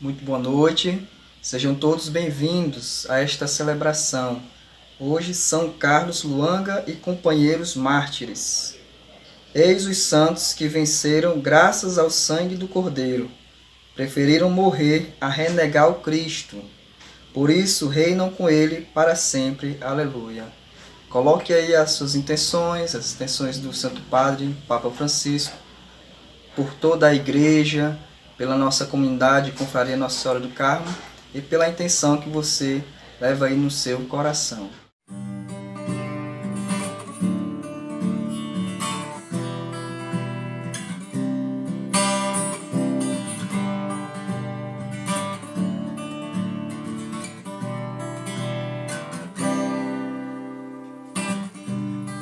Muito boa noite, sejam todos bem-vindos a esta celebração. Hoje, São Carlos Luanga e companheiros mártires. Eis os santos que venceram graças ao sangue do Cordeiro. Preferiram morrer a renegar o Cristo. Por isso, reinam com ele para sempre. Aleluia. Coloque aí as suas intenções, as intenções do Santo Padre, Papa Francisco, por toda a Igreja, pela nossa comunidade, Confraria Nossa Senhora do Carmo, e pela intenção que você leva aí no seu coração.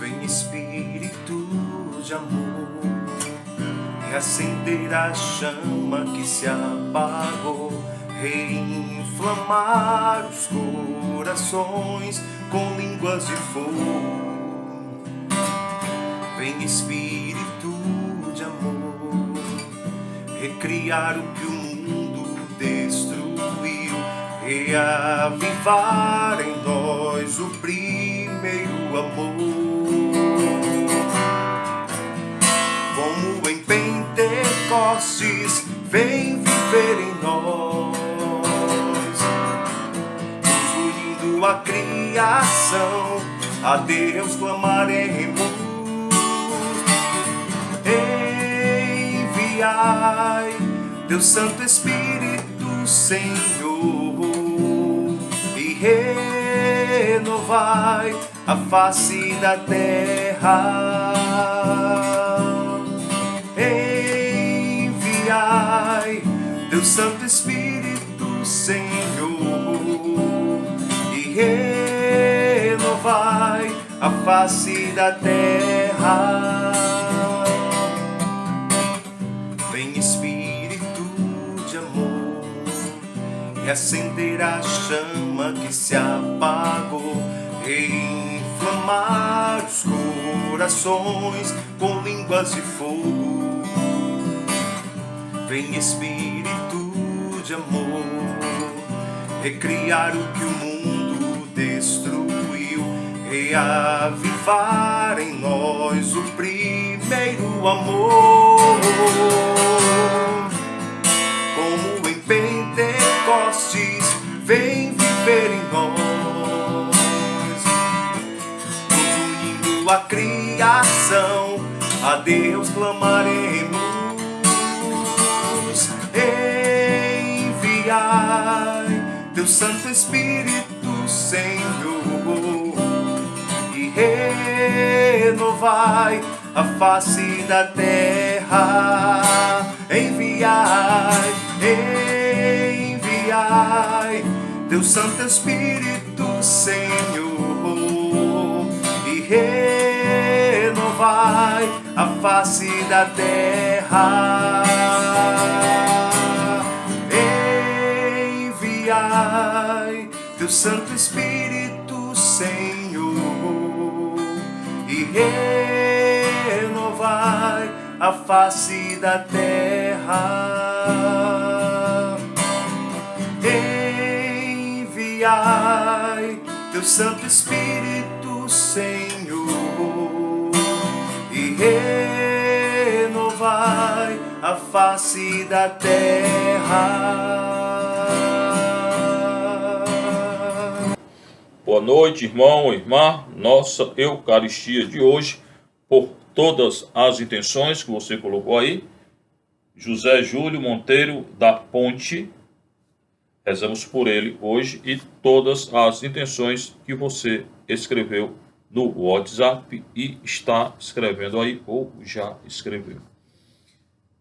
Vem Espírito de amor, reacender a chama que se apagou, reinflamar os corações com línguas de fogo. Vem Espírito de amor, recriar o que o mundo destruiu, reavivar em nós o primeiro amor. Como em Pentecostes, vem viver em nós, nos unindo a criação, a Deus clamaremos. Enviai teu Santo Espírito, Senhor, e renovai a face da terra. Enviai teu Santo Espírito, Senhor, e renovai a face da terra. Vem Espírito de amor, e acender a chama que se apagou, reinflamar os corações com línguas de fogo. Vem Espírito de amor, recriar o que o mundo destruiu, reavivar em nós o primeiro amor. Como em Pentecostes, vem viver em nós, nos unindo a criação, a Deus clamaremos. Enviai teu Santo Espírito, Senhor, e renovai a face da terra. Enviai, enviai teu Santo Espírito, Senhor, e renovai a face da terra. Enviai teu Santo Espírito, Senhor, e renovai a face da terra. Enviai teu Santo Espírito, Senhor, e renovai a face da terra. Boa noite, irmão, irmã. Nossa Eucaristia de hoje, por todas as intenções que você colocou aí. José Júlio Monteiro da Ponte, rezamos por ele hoje, e todas as intenções que você escreveu no WhatsApp e está escrevendo aí ou já escreveu.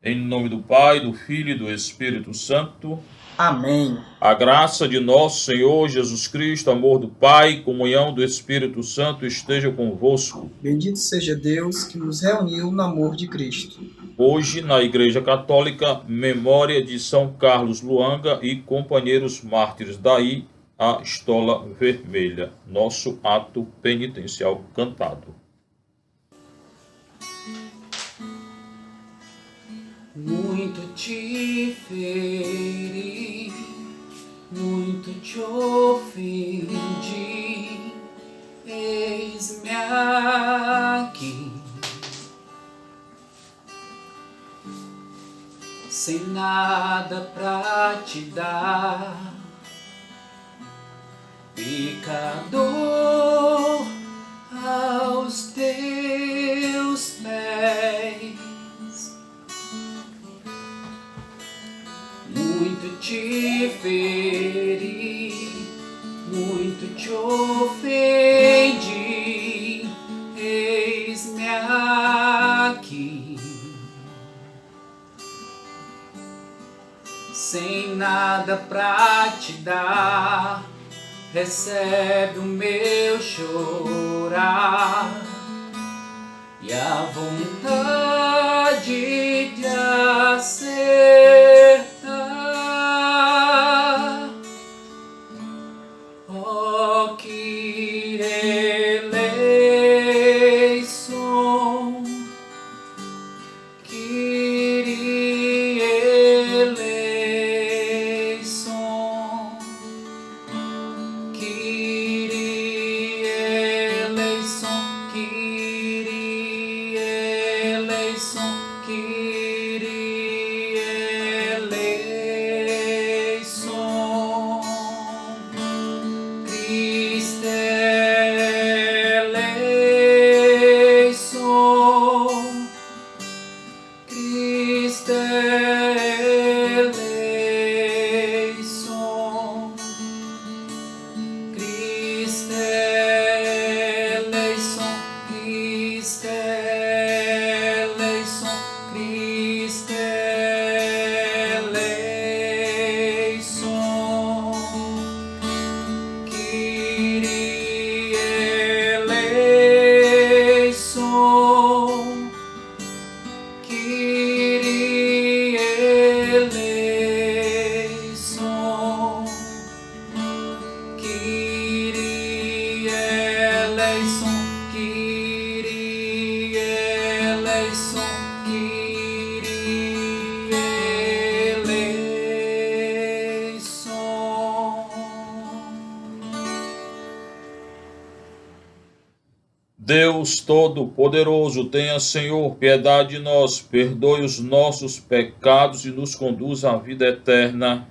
Em nome do Pai, do Filho e do Espírito Santo. Amém. A graça de nosso Senhor Jesus Cristo, amor do Pai, comunhão do Espírito Santo esteja convosco. Bendito seja Deus que nos reuniu no amor de Cristo. Hoje, na Igreja Católica, memória de São Carlos Luanga e companheiros mártires. Daí a estola vermelha, nosso ato penitencial cantado. Muito te feri, nada pra te dar, pecador, aos teus pés. Muito te feri, muito te ofendi, eis-me aqui, sem nada pra te dar. Recebe o meu chorar e a vontade de acertar. Oh, que eleição, que eleição, que eleição, que eleição, que eleição. Cristo eleição, Cristo eleição, Cristo eleição, Cristo eleição, Cristo eleição, Kyrie eleison, Kyrie eleison, Kyrie eleison, Kyrie eleison, Kyrie eleison. Deus Todo-Poderoso, tenha, Senhor, piedade de nós, perdoe os nossos pecados e nos conduz à vida eterna.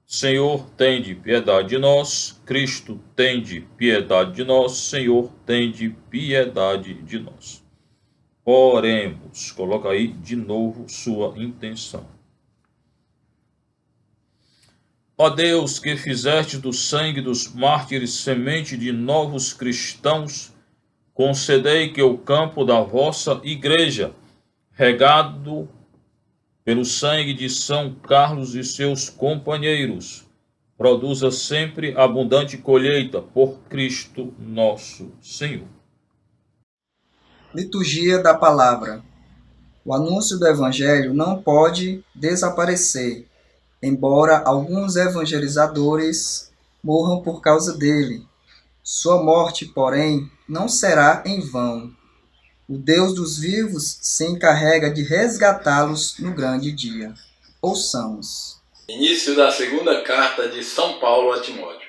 Senhor, tende piedade de nós. Cristo, tende piedade de nós. Senhor, tende piedade de nós. Oremos. Coloca aí de novo sua intenção. Ó Deus, que fizeste do sangue dos mártires semente de novos cristãos, concedei que o campo da vossa igreja, regado pelo sangue de São Carlos e seus companheiros, produza sempre abundante colheita por Cristo nosso Senhor. Liturgia da Palavra. O anúncio do Evangelho não pode desaparecer, embora alguns evangelizadores morram por causa dele. Sua morte, porém, não será em vão. O Deus dos vivos se encarrega de resgatá-los no grande dia. Ouçamos. Início da segunda carta de São Paulo a Timóteo.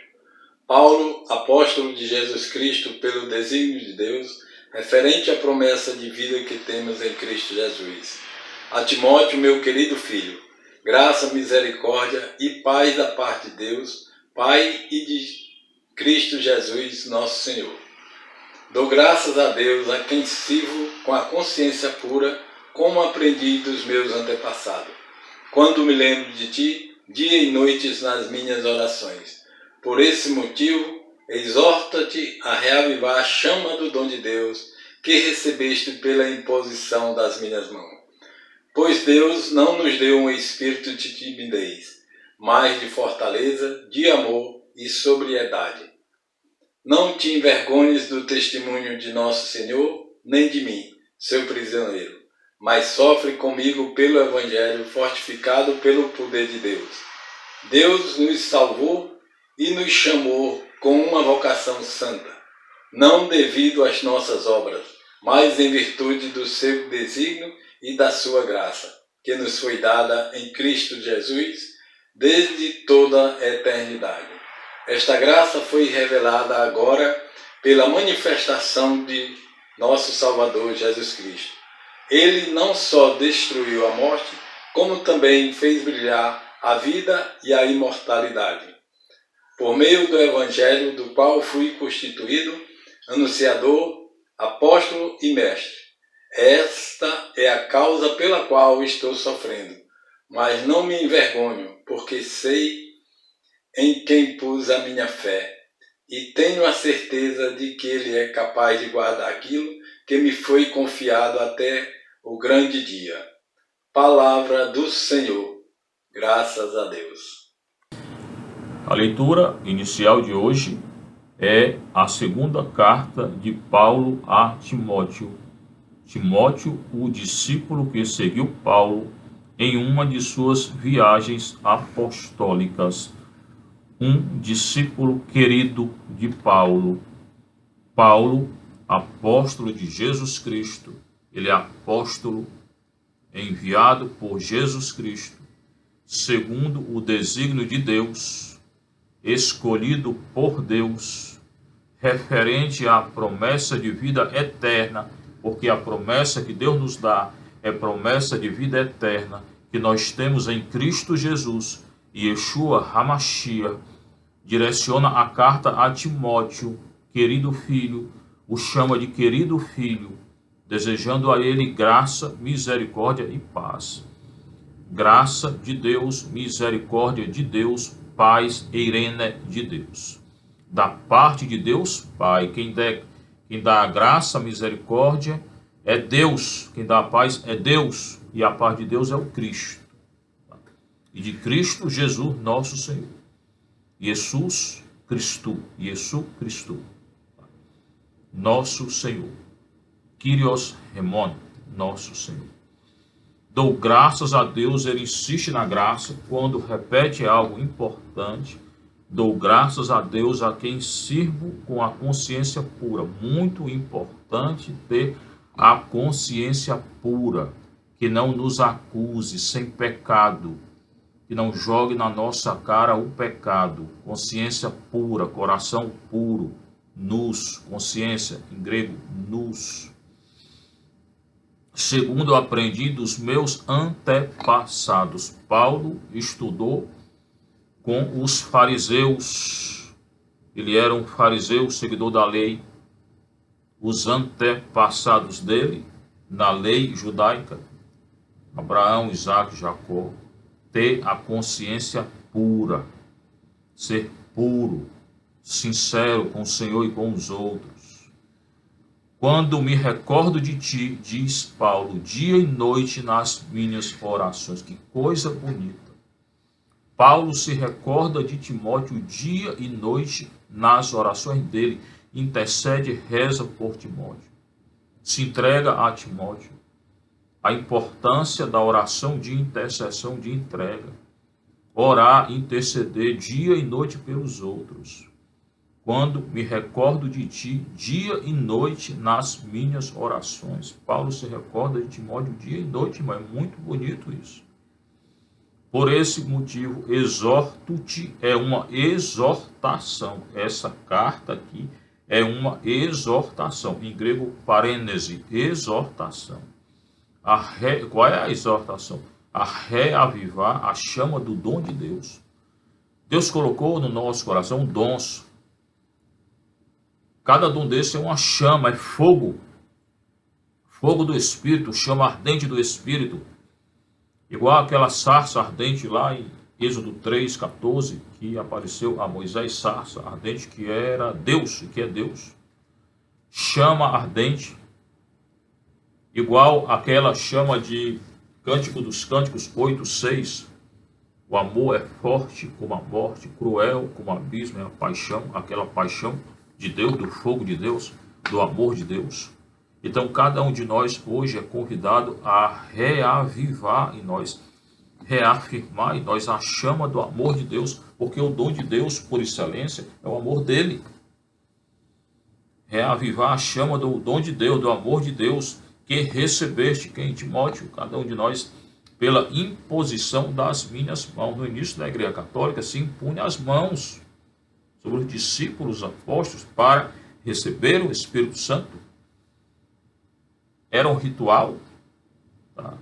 Paulo, apóstolo de Jesus Cristo pelo desígnio de Deus, referente à promessa de vida que temos em Cristo Jesus. A Timóteo, meu querido filho, graça, misericórdia e paz da parte de Deus, Pai e de Cristo Jesus, nosso Senhor. Dou graças a Deus, a quem sirvo com a consciência pura, como aprendi dos meus antepassados, quando me lembro de ti, dia e noites nas minhas orações. Por esse motivo, exorta-te a reavivar a chama do dom de Deus, que recebeste pela imposição das minhas mãos. Pois Deus não nos deu um espírito de timidez, mas de fortaleza, de amor e sobriedade. Não te envergonhes do testemunho de nosso Senhor, nem de mim, seu prisioneiro, mas sofre comigo pelo Evangelho, fortificado pelo poder de Deus. Deus nos salvou e nos chamou com uma vocação santa, não devido às nossas obras, mas em virtude do seu desígnio e da sua graça, que nos foi dada em Cristo Jesus desde toda a eternidade. Esta graça foi revelada agora pela manifestação de nosso Salvador Jesus Cristo. Ele não só destruiu a morte, como também fez brilhar a vida e a imortalidade. Por meio do Evangelho, do qual fui constituído anunciador, apóstolo e mestre. Esta é a causa pela qual estou sofrendo, mas não me envergonho, porque sei em quem pus a minha fé, e tenho a certeza de que Ele é capaz de guardar aquilo que me foi confiado até o grande dia. Palavra do Senhor. Graças a Deus. A leitura inicial de hoje é a segunda carta de Paulo a Timóteo. Timóteo, o discípulo que seguiu Paulo em uma de suas viagens apostólicas. Um discípulo querido de Paulo. Paulo, apóstolo de Jesus Cristo. Ele é apóstolo enviado por Jesus Cristo, segundo o desígnio de Deus, escolhido por Deus, referente à promessa de vida eterna, porque a promessa que Deus nos dá é promessa de vida eterna, que nós temos em Cristo Jesus. E Yeshua HaMashiach direciona a carta a Timóteo, querido filho, o chama de querido filho, desejando a ele graça, misericórdia e paz. Graça de Deus, misericórdia de Deus, paz eirene de Deus. Da parte de Deus, Pai, quem dá a graça, a misericórdia é Deus, quem dá a paz é Deus, e a paz de Deus é o Cristo. E de Cristo Jesus, nosso Senhor. Jesus Cristo, nosso Senhor. Kyrios Remon, nosso Senhor. Dou graças a Deus, ele insiste na graça, quando repete algo importante. Dou graças a Deus a quem sirvo com a consciência pura. Muito importante ter a consciência pura, que não nos acuse sem pecado, que não jogue na nossa cara o pecado. Consciência pura, coração puro, nous, consciência, em grego, nous. Segundo eu aprendi dos meus antepassados. Paulo estudou com os fariseus. Ele era um fariseu, seguidor da lei. Os antepassados dele, na lei judaica, Abraão, Isaac, Jacó, ter a consciência pura, ser puro, sincero com o Senhor e com os outros. Quando me recordo de ti, diz Paulo, dia e noite nas minhas orações. Que coisa bonita. Paulo se recorda de Timóteo dia e noite nas orações dele. Intercede, reza por Timóteo. Se entrega a Timóteo. A importância da oração de intercessão, de entrega. Orar, interceder dia e noite pelos outros. Quando me recordo de ti, dia e noite nas minhas orações. Paulo se recorda de Timóteo dia e noite, mas é muito bonito isso. Por esse motivo, exorto-te, é uma exortação. Essa carta aqui é uma exortação. Em grego, parênese, exortação. Qual é a exortação? A reavivar a chama do dom de Deus. Deus colocou no nosso coração dons. Cada dom desse é uma chama, é fogo. Fogo do Espírito, chama ardente do Espírito. Igual aquela sarça ardente lá em Êxodo 3:14, que apareceu a Moisés, sarça ardente, que era Deus, que é Deus. Chama ardente. Igual aquela chama de Cântico dos Cânticos 8:6. O amor é forte como a morte, cruel como o abismo, é a paixão, aquela paixão de Deus, do fogo de Deus, do amor de Deus. Então cada um de nós hoje é convidado a reavivar em nós, reafirmar em nós a chama do amor de Deus, porque o dom de Deus, por excelência, é o amor dele. Reavivar a chama do dom de Deus, do amor de Deus, que recebeste, quem? Timóteo, cada um de nós, pela imposição das minhas mãos. No início da Igreja Católica se impunha as mãos sobre os discípulos apóstolos para receber o Espírito Santo. Era um ritual, tá?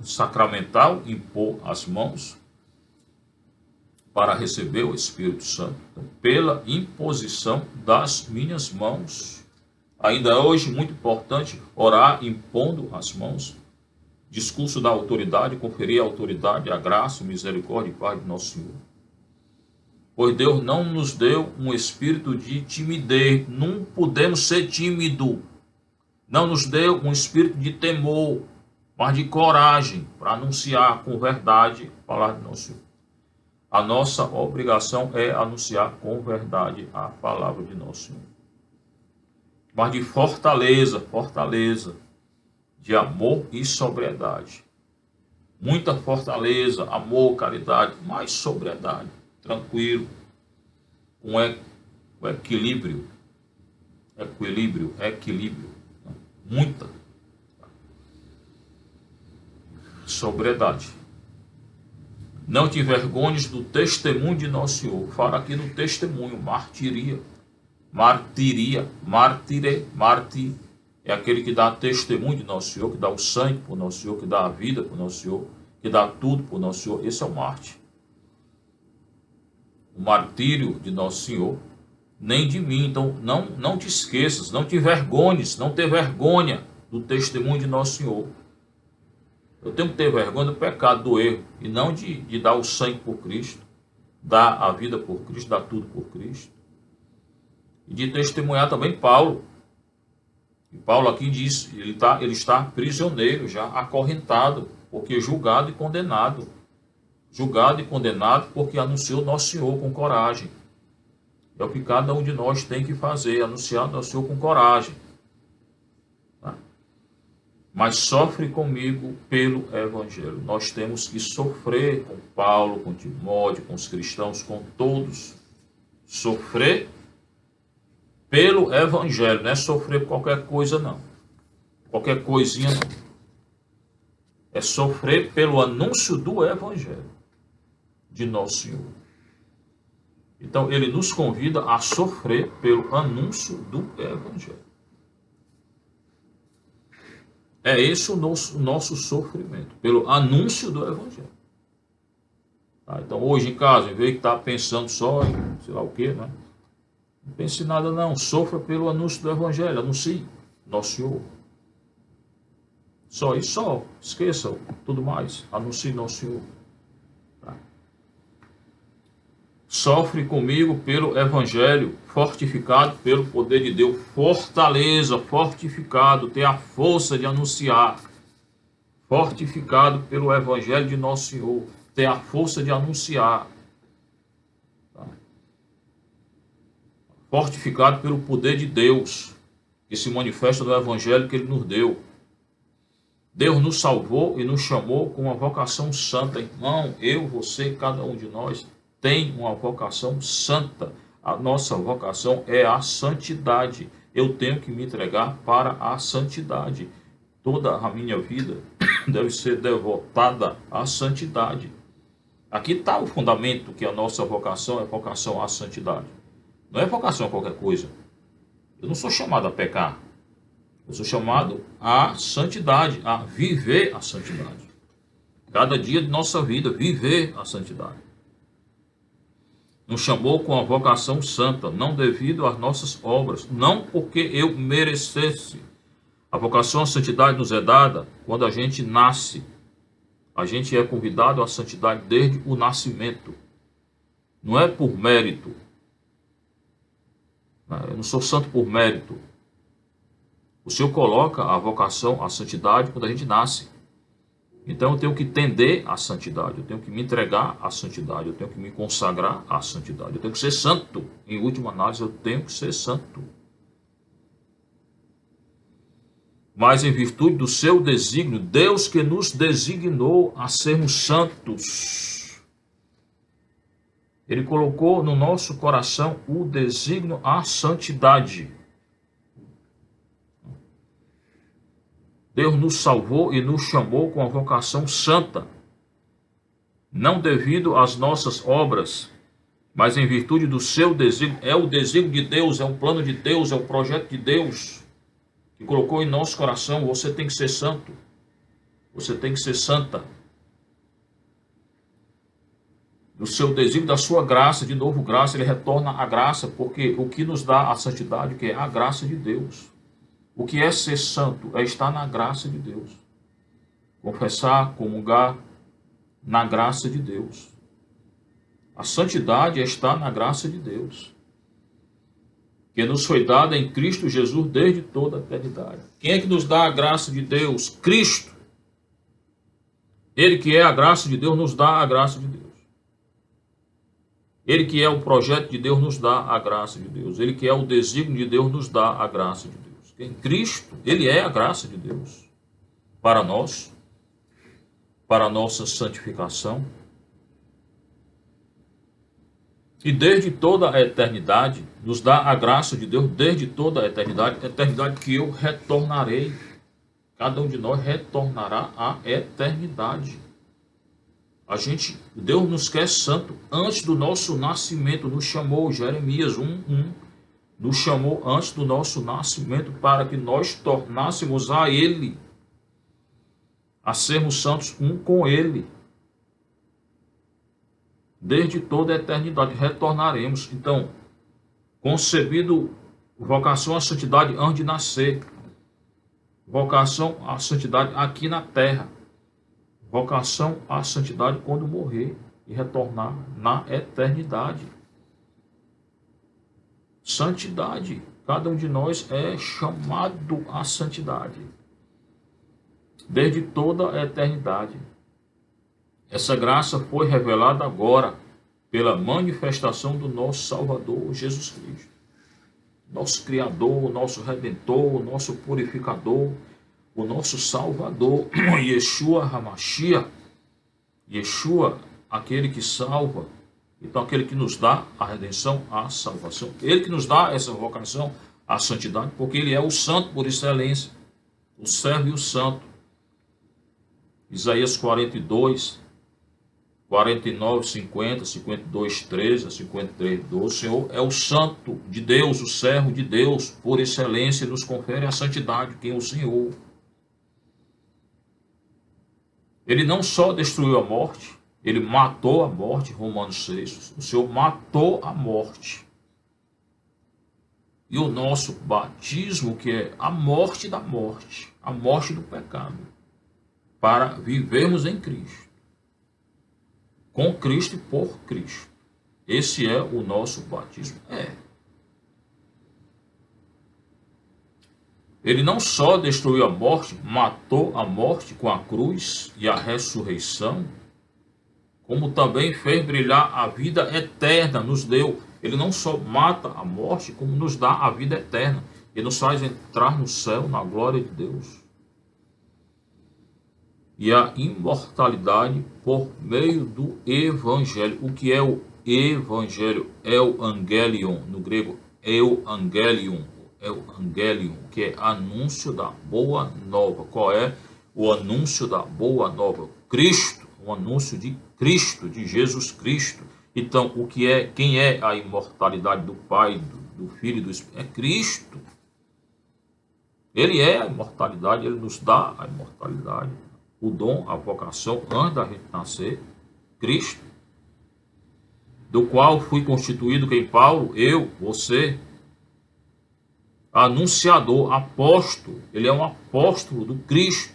sacramental, impor as mãos para receber o Espírito Santo. Então, pela imposição das minhas mãos. Ainda hoje, muito importante, orar impondo as mãos. Discurso da autoridade, conferir a autoridade, a graça, a misericórdia e paz de nosso Senhor. Pois Deus não nos deu um espírito de timidez, não podemos ser tímidos. Não nos deu um espírito de temor, mas de coragem para anunciar com verdade a palavra de nosso Senhor. A nossa obrigação é anunciar com verdade a palavra de nosso Senhor. Mas de fortaleza, de amor e sobriedade. Muita fortaleza, amor, caridade, mais sobriedade, tranquilo, com equilíbrio. Muita sobriedade. Não te envergonhes do testemunho de nosso Senhor. Fala aqui do testemunho, martir é aquele que dá testemunho de nosso Senhor, que dá o sangue por nosso Senhor, que dá a vida por nosso Senhor, que dá tudo por nosso Senhor. Esse é o mártir. O martírio de nosso Senhor, nem de mim. Então não te esqueças, não te envergonhes, não ter vergonha do testemunho de nosso Senhor. Eu tenho que ter vergonha do pecado, do erro, e não de dar o sangue por Cristo, dar a vida por Cristo, dar tudo por Cristo. E de testemunhar também Paulo. E Paulo aqui diz, ele está prisioneiro, já acorrentado, porque julgado e condenado. Julgado e condenado porque anunciou nosso Senhor com coragem. É o que cada um de nós tem que fazer, anunciar nosso Senhor com coragem. Mas sofre comigo pelo Evangelho. Nós temos que sofrer com Paulo, com Timóteo, com os cristãos, com todos. Sofrer pelo Evangelho. Não é sofrer por qualquer coisa, não. Qualquer coisinha, não. É sofrer pelo anúncio do Evangelho de nosso Senhor. Então, ele nos convida a sofrer pelo anúncio do Evangelho. É esse o nosso sofrimento, pelo anúncio do Evangelho. Então, hoje em casa, em vez de estar pensando só em sei lá o quê, né? Não pense em nada não, sofra pelo anúncio do Evangelho, anuncie nosso Senhor. Só isso, só, esqueça tudo mais, anuncie nosso Senhor. Sofre comigo pelo Evangelho, fortificado pelo poder de Deus. Fortaleza, fortificado, ter a força de anunciar. Fortificado pelo Evangelho de nosso Senhor, ter a força de anunciar. Fortificado pelo poder de Deus, que se manifesta no Evangelho que Ele nos deu. Deus nos salvou e nos chamou com uma vocação santa. Irmão, eu, você, cada um de nós tem uma vocação santa. A nossa vocação é a santidade. Eu tenho que me entregar para a santidade. Toda a minha vida deve ser devotada à santidade. Aqui está o fundamento que a nossa vocação é vocação à santidade. Não é vocação a qualquer coisa. Eu não sou chamado a pecar. Eu sou chamado à santidade, a viver a santidade. Cada dia de nossa vida, viver a santidade. Nos chamou com a vocação santa, não devido às nossas obras, não porque eu merecesse. A vocação à santidade nos é dada quando a gente nasce. A gente é convidado à santidade desde o nascimento. Não é por mérito. Eu não sou santo por mérito. O Senhor coloca a vocação à santidade quando a gente nasce. Então eu tenho que tender à santidade, eu tenho que me entregar à santidade, eu tenho que me consagrar à santidade, eu tenho que ser santo. Em última análise, eu tenho que ser santo. Mas em virtude do seu desígnio, Deus que nos designou a sermos santos, Ele colocou no nosso coração o desígnio à santidade. Deus nos salvou e nos chamou com a vocação santa, não devido às nossas obras, mas em virtude do seu desígnio. É o desígnio de Deus, é o plano de Deus, é o projeto de Deus que colocou em nosso coração. Você tem que ser santo. Você tem que ser santa. Do seu desígnio, da sua graça, de novo graça, ele retorna à graça, porque o que nos dá a santidade, que é a graça de Deus. O que é ser santo? É estar na graça de Deus. Confessar, comungar na graça de Deus. A santidade é estar na graça de Deus, que nos foi dada em Cristo Jesus desde toda a eternidade. Quem é que nos dá a graça de Deus? Cristo. Ele que é a graça de Deus nos dá a graça de Deus. Ele que é o projeto de Deus nos dá a graça de Deus. Ele que é o desígnio de Deus nos dá a graça de Deus. Em Cristo, ele é a graça de Deus para nós, para a nossa santificação. E desde toda a eternidade, nos dá a graça de Deus desde toda a eternidade que eu retornarei. Cada um de nós retornará à eternidade. Deus nos quer santo antes do nosso nascimento, nos chamou, Jeremias 1:1, nos chamou antes do nosso nascimento para que nós tornássemos a Ele, a sermos santos um com Ele. Desde toda a eternidade retornaremos. Então, concebido vocação à santidade antes de nascer, vocação à santidade aqui na terra, vocação à santidade quando morrer e retornar na eternidade. Santidade. Cada um de nós é chamado à santidade. Desde toda a eternidade. Essa graça foi revelada agora pela manifestação do nosso Salvador Jesus Cristo. Nosso Criador, nosso Redentor, nosso Purificador, o nosso Salvador, Yeshua HaMashiach, Yeshua, aquele que salva, então aquele que nos dá a redenção, a salvação, ele que nos dá essa vocação à santidade, porque ele é o santo por excelência, o servo e o santo. Isaías 42, 49, 50, 52, 13, 53, 12, o Senhor é o santo de Deus, o servo de Deus, por excelência, nos confere a santidade, quem é o Senhor. Ele não só destruiu a morte, ele matou a morte, Romanos 6. O Senhor matou a morte. E o nosso batismo, que é a morte da morte, a morte do pecado, para vivermos em Cristo. Com Cristo e por Cristo. Esse é o nosso batismo. Ele não só destruiu a morte, matou a morte com a cruz e a ressurreição, como também fez brilhar a vida eterna, nos deu. Ele não só mata a morte, como nos dá a vida eterna. Ele nos faz entrar no céu, na glória de Deus. E a imortalidade por meio do Evangelho. O que é o Evangelho? É o Angelion, no grego, Evangelion. É o Angelion, que é anúncio da boa nova. Qual é o anúncio da boa nova? Cristo, o anúncio de Cristo, de Jesus Cristo. Então, quem é a imortalidade do Pai, do Filho e do Espírito? É Cristo. Ele é a imortalidade, ele nos dá a imortalidade, o dom, a vocação, antes da gente nascer, Cristo, do qual fui constituído, quem? Paulo, eu, você, anunciador, apóstolo. Ele é um apóstolo do Cristo.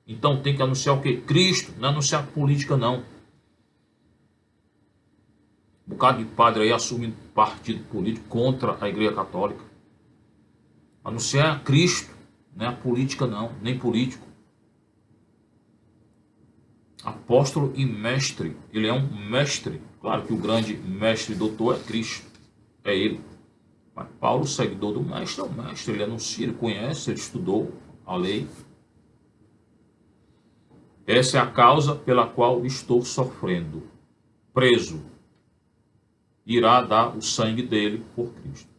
Então tem que anunciar o que? Cristo. Não é anunciar política, não. Um bocado de padre aí assumindo partido político contra a Igreja Católica. Anunciar a Cristo. Não é a política, não. Nem político. Apóstolo e mestre. Ele é um mestre. Claro que o grande mestre e doutor é Cristo. É ele. Mas Paulo, seguidor do mestre, é o mestre. Ele anuncia, ele conhece, ele estudou a lei. Essa é a causa pela qual estou sofrendo. Preso. Irá dar o sangue dele por Cristo.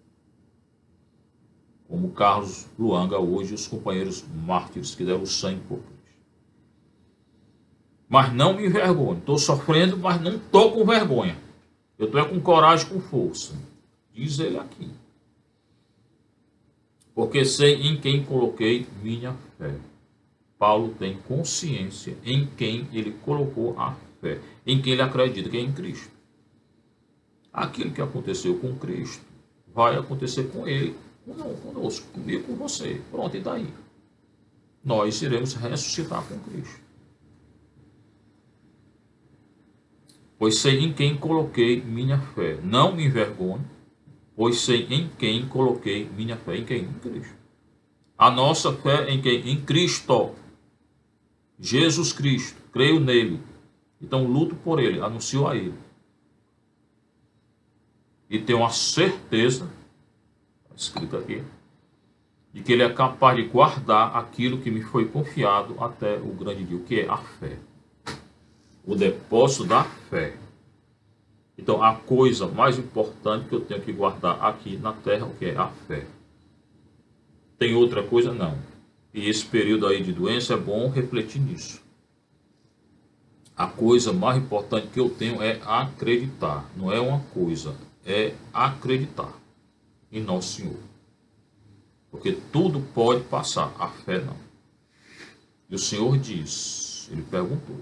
Como Carlos Luanga hoje, os companheiros mártires que deram o sangue por Cristo. Mas não me envergonho. Estou sofrendo, mas não estou com vergonha. Eu estou com coragem, com força. Diz ele aqui. Porque sei em quem coloquei minha fé. Paulo tem consciência em quem ele colocou a fé, em quem ele acredita, que é em Cristo. Aquilo que aconteceu com Cristo vai acontecer com ele, conosco, comigo, com você. Pronto, e daí? Nós iremos ressuscitar com Cristo. Pois sei em quem coloquei minha fé. Não me envergonho, pois sei em quem coloquei minha fé. Em quem? Em Cristo. A nossa fé em quem? Em Cristo. Jesus Cristo. Creio nele. Então luto por ele, anuncio a ele. E tenho a certeza, está escrito aqui, de que ele é capaz de guardar aquilo que me foi confiado até o grande dia, o que é a fé. O depósito da fé. Então, a coisa mais importante que eu tenho que guardar aqui na terra, o que é a fé. Tem outra coisa? Não. E esse período aí de doença é bom refletir nisso. A coisa mais importante que eu tenho é acreditar. Não é uma coisa, é acreditar em Nosso Senhor. Porque tudo pode passar, a fé não. E o Senhor diz, ele perguntou,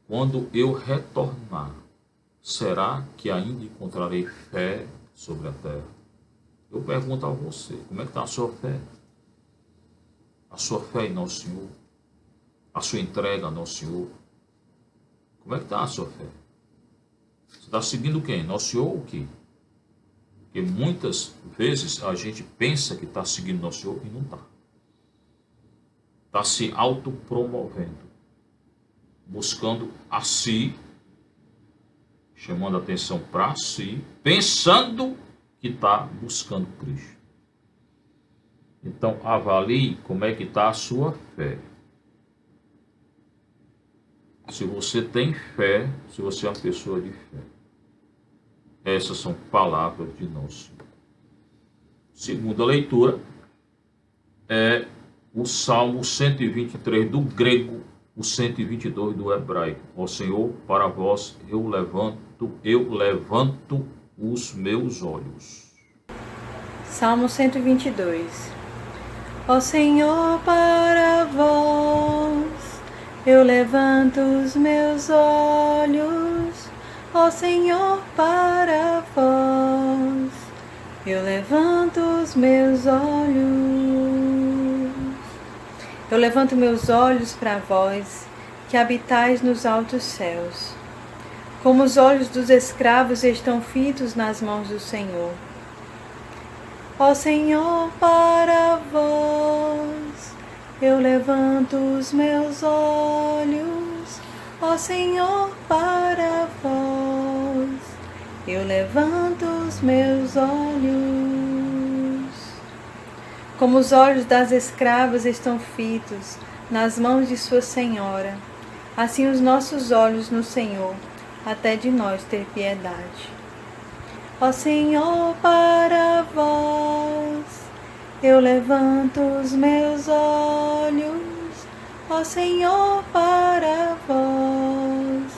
quando eu retornar, será que ainda encontrarei fé sobre a terra? Eu pergunto a você, como é que está a sua fé? A sua fé em Nosso Senhor? A sua entrega a Nosso Senhor? Como é que está a sua fé? Você está seguindo quem? Nosso Senhor ou o quê? Porque muitas vezes a gente pensa que está seguindo Nosso Senhor e não está. Está se autopromovendo, buscando a si, chamando a atenção para si, pensando que está buscando Cristo. Então avalie como é que está a sua fé. Se você tem fé, se você é uma pessoa de fé. Essas são palavras de Nosso Senhor. Segunda leitura é o Salmo 123 do grego, o 122 do hebraico. Ó Senhor, para vós eu levanto os meus olhos. Salmo 122. Ó Senhor, para vós eu levanto os meus olhos. Ó Senhor, para vós eu levanto os meus olhos. Eu levanto meus olhos para vós, que habitais nos altos céus. Como os olhos dos escravos estão fitos nas mãos do Senhor. Ó Senhor, para vós eu levanto os meus olhos. Ó Senhor, para vós eu levanto os meus olhos. Como os olhos das escravas estão fitos nas mãos de sua senhora, assim os nossos olhos no Senhor, até de nós ter piedade. Ó Senhor, para vós eu levanto os meus olhos. Ó Senhor, para vós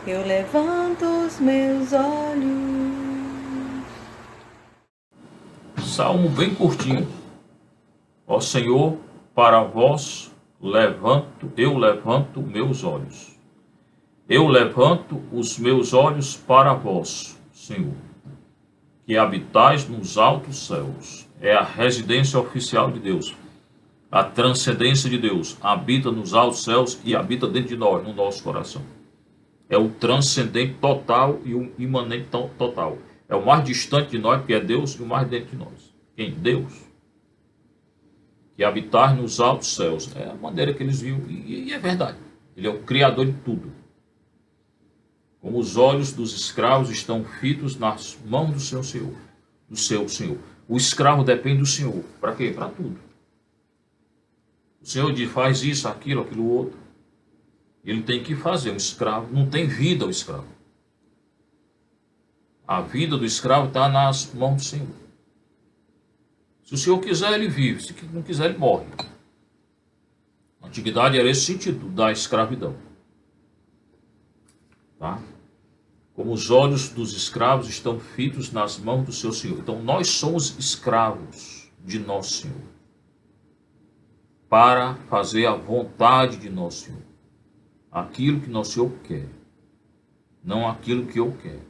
eu levanto os meus olhos. Salmo bem curtinho. Ó Senhor, para vós eu levanto meus olhos. Eu levanto os meus olhos para vós, Senhor, que habitais nos altos céus. É a residência oficial de Deus. A transcendência de Deus habita nos altos céus e habita dentro de nós, no nosso coração. É o transcendente total e o imanente total. É o mais distante de nós, que é Deus, e o mais dentro de nós. Quem? Deus. Que habitar nos altos céus. É a maneira que eles viam, e é verdade. Ele é o Criador de tudo. Como os olhos dos escravos estão fitos nas mãos do seu Senhor. Do seu Senhor. O escravo depende do Senhor. Para quê? Para tudo. O Senhor diz, faz isso, aquilo outro. Ele tem que fazer. Um escravo não tem vida, o escravo. A vida do escravo está nas mãos do Senhor. Se o Senhor quiser, ele vive. Se não quiser, ele morre. A antiguidade era esse sentido da escravidão. Tá? Como os olhos dos escravos estão fitos nas mãos do seu Senhor. Então, nós somos escravos de nosso Senhor. para fazer a vontade de nosso Senhor. Aquilo que nosso Senhor quer, não aquilo que eu quero.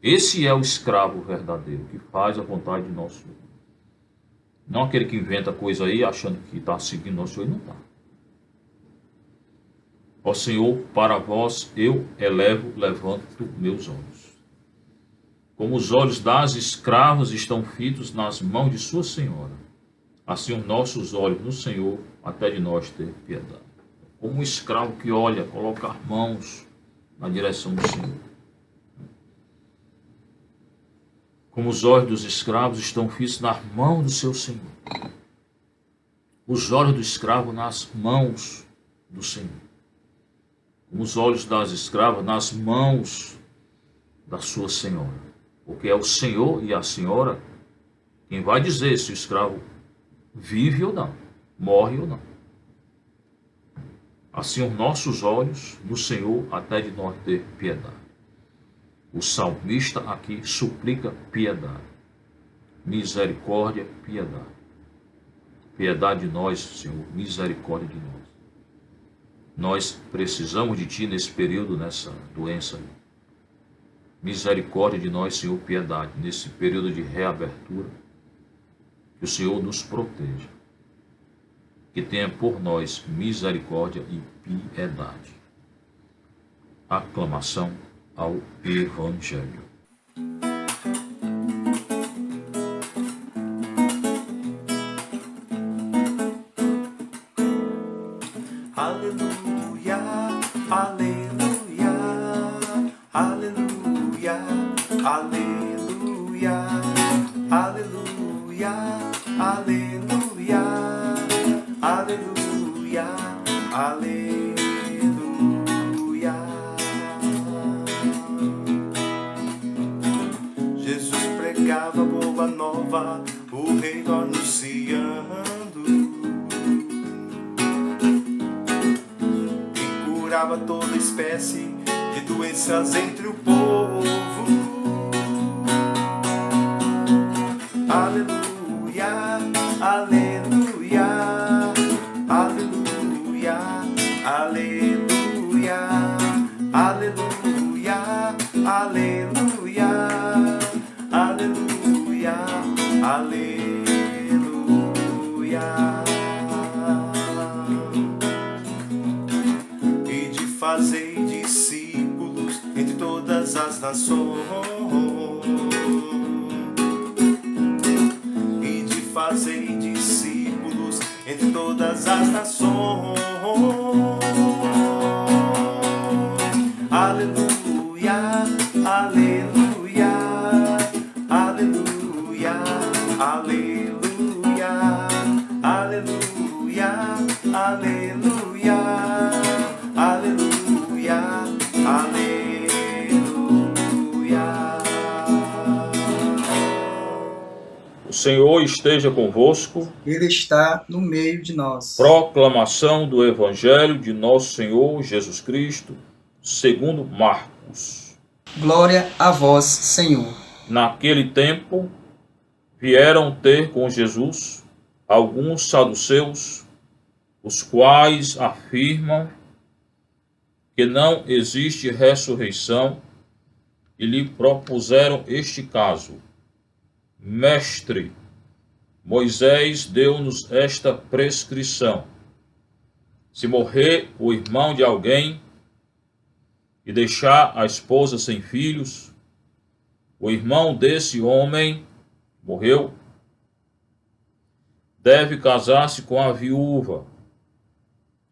Esse é o escravo verdadeiro, que faz a vontade de nosso Senhor. Não aquele que inventa coisa aí, achando que está seguindo nosso Senhor e não está. Ó Senhor, para vós eu levanto meus olhos. Como os olhos das escravas estão fitos nas mãos de sua senhora, assim os nossos olhos no Senhor, até de nós ter piedade. Como um escravo que olha, coloca as mãos na direção do Senhor. Como os olhos dos escravos estão fitos nas mãos do seu Senhor. Os olhos do escravo nas mãos do Senhor. Como os olhos das escravas nas mãos da sua senhora. Porque é o Senhor e a senhora quem vai dizer se o escravo vive ou não, morre ou não. Assim os nossos olhos no Senhor até de nós ter piedade. O salmista aqui suplica piedade, misericórdia, piedade. Piedade de nós, Senhor, misericórdia de nós. Nós precisamos de Ti nesse período, nessa doença. Misericórdia de nós, Senhor, piedade, nesse período de reabertura. Que o Senhor nos proteja. Que tenha por nós misericórdia e piedade. Aclamação ao Evangelho. Aleluia, aleluia, aleluia, aleluia, aleluia, aleluia, aleluia, aleluia. Jesus pregava boa nova, o reino anunciando, e curava toda espécie de doenças entre o povo. Aleluia, aleluia, aleluia, aleluia, aleluia, aleluia, aleluia, aleluia. E de fazer discípulos entre todas as nações, e de fazer discípulos entre todas as nações. Aleluia, aleluia, aleluia, aleluia, aleluia, aleluia, aleluia, aleluia. O Senhor esteja convosco. Ele está no meio de nós. Proclamação do Evangelho de nosso Senhor Jesus Cristo, segundo Marcos. Glória a vós, Senhor. Naquele tempo, vieram ter com Jesus alguns saduceus, os quais afirmam que não existe ressurreição, e lhe propuseram este caso: Mestre, Moisés deu-nos esta prescrição: se morrer o irmão de alguém e deixar a esposa sem filhos, o irmão desse homem morreu, deve casar-se com a viúva,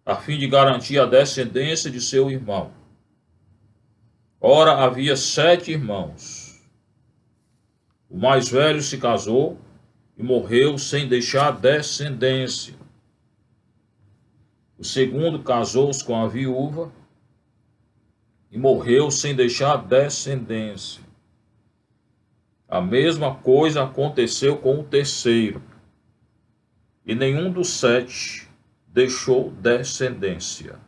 a fim de garantir a descendência de seu irmão. Ora, havia 7 irmãos. O mais velho se casou e morreu sem deixar descendência. O segundo casou-se com a viúva e morreu sem deixar descendência. A mesma coisa aconteceu com o terceiro, e nenhum dos 7 deixou descendência.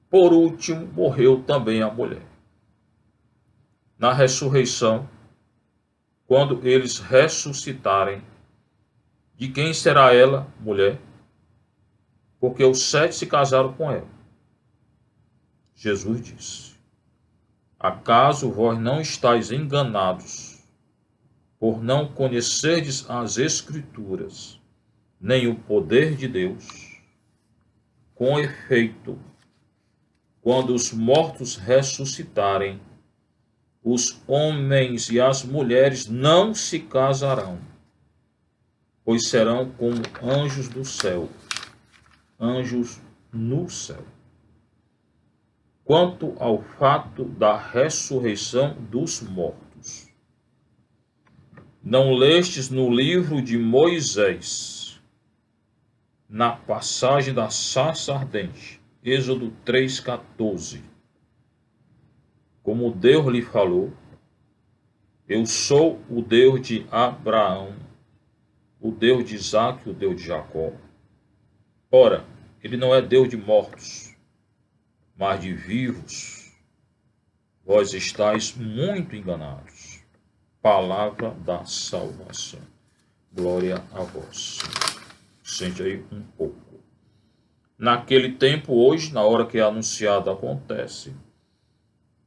Por último, morreu também a mulher. Na ressurreição, quando eles ressuscitarem, De quem será ela, mulher? Porque os 7 se casaram com ela. Jesus disse: acaso vós não estáis enganados, por não conhecerdes as Escrituras, nem o poder de Deus? Com efeito, quando os mortos ressuscitarem, os homens e as mulheres não se casarão, pois serão como anjos do céu, anjos no céu. Quanto ao fato da ressurreição dos mortos, não lestes no livro de Moisés, na passagem da sarça ardente, Êxodo 3,14, como Deus lhe falou: eu sou o Deus de Abraão, o Deus de Isaque, o Deus de Jacó. Ora, ele não é Deus de mortos, mas de vivos. Vós estáis muito enganados. Palavra da salvação. Glória a vós. Sente aí um pouco. Naquele tempo, hoje, na hora que é anunciado acontece,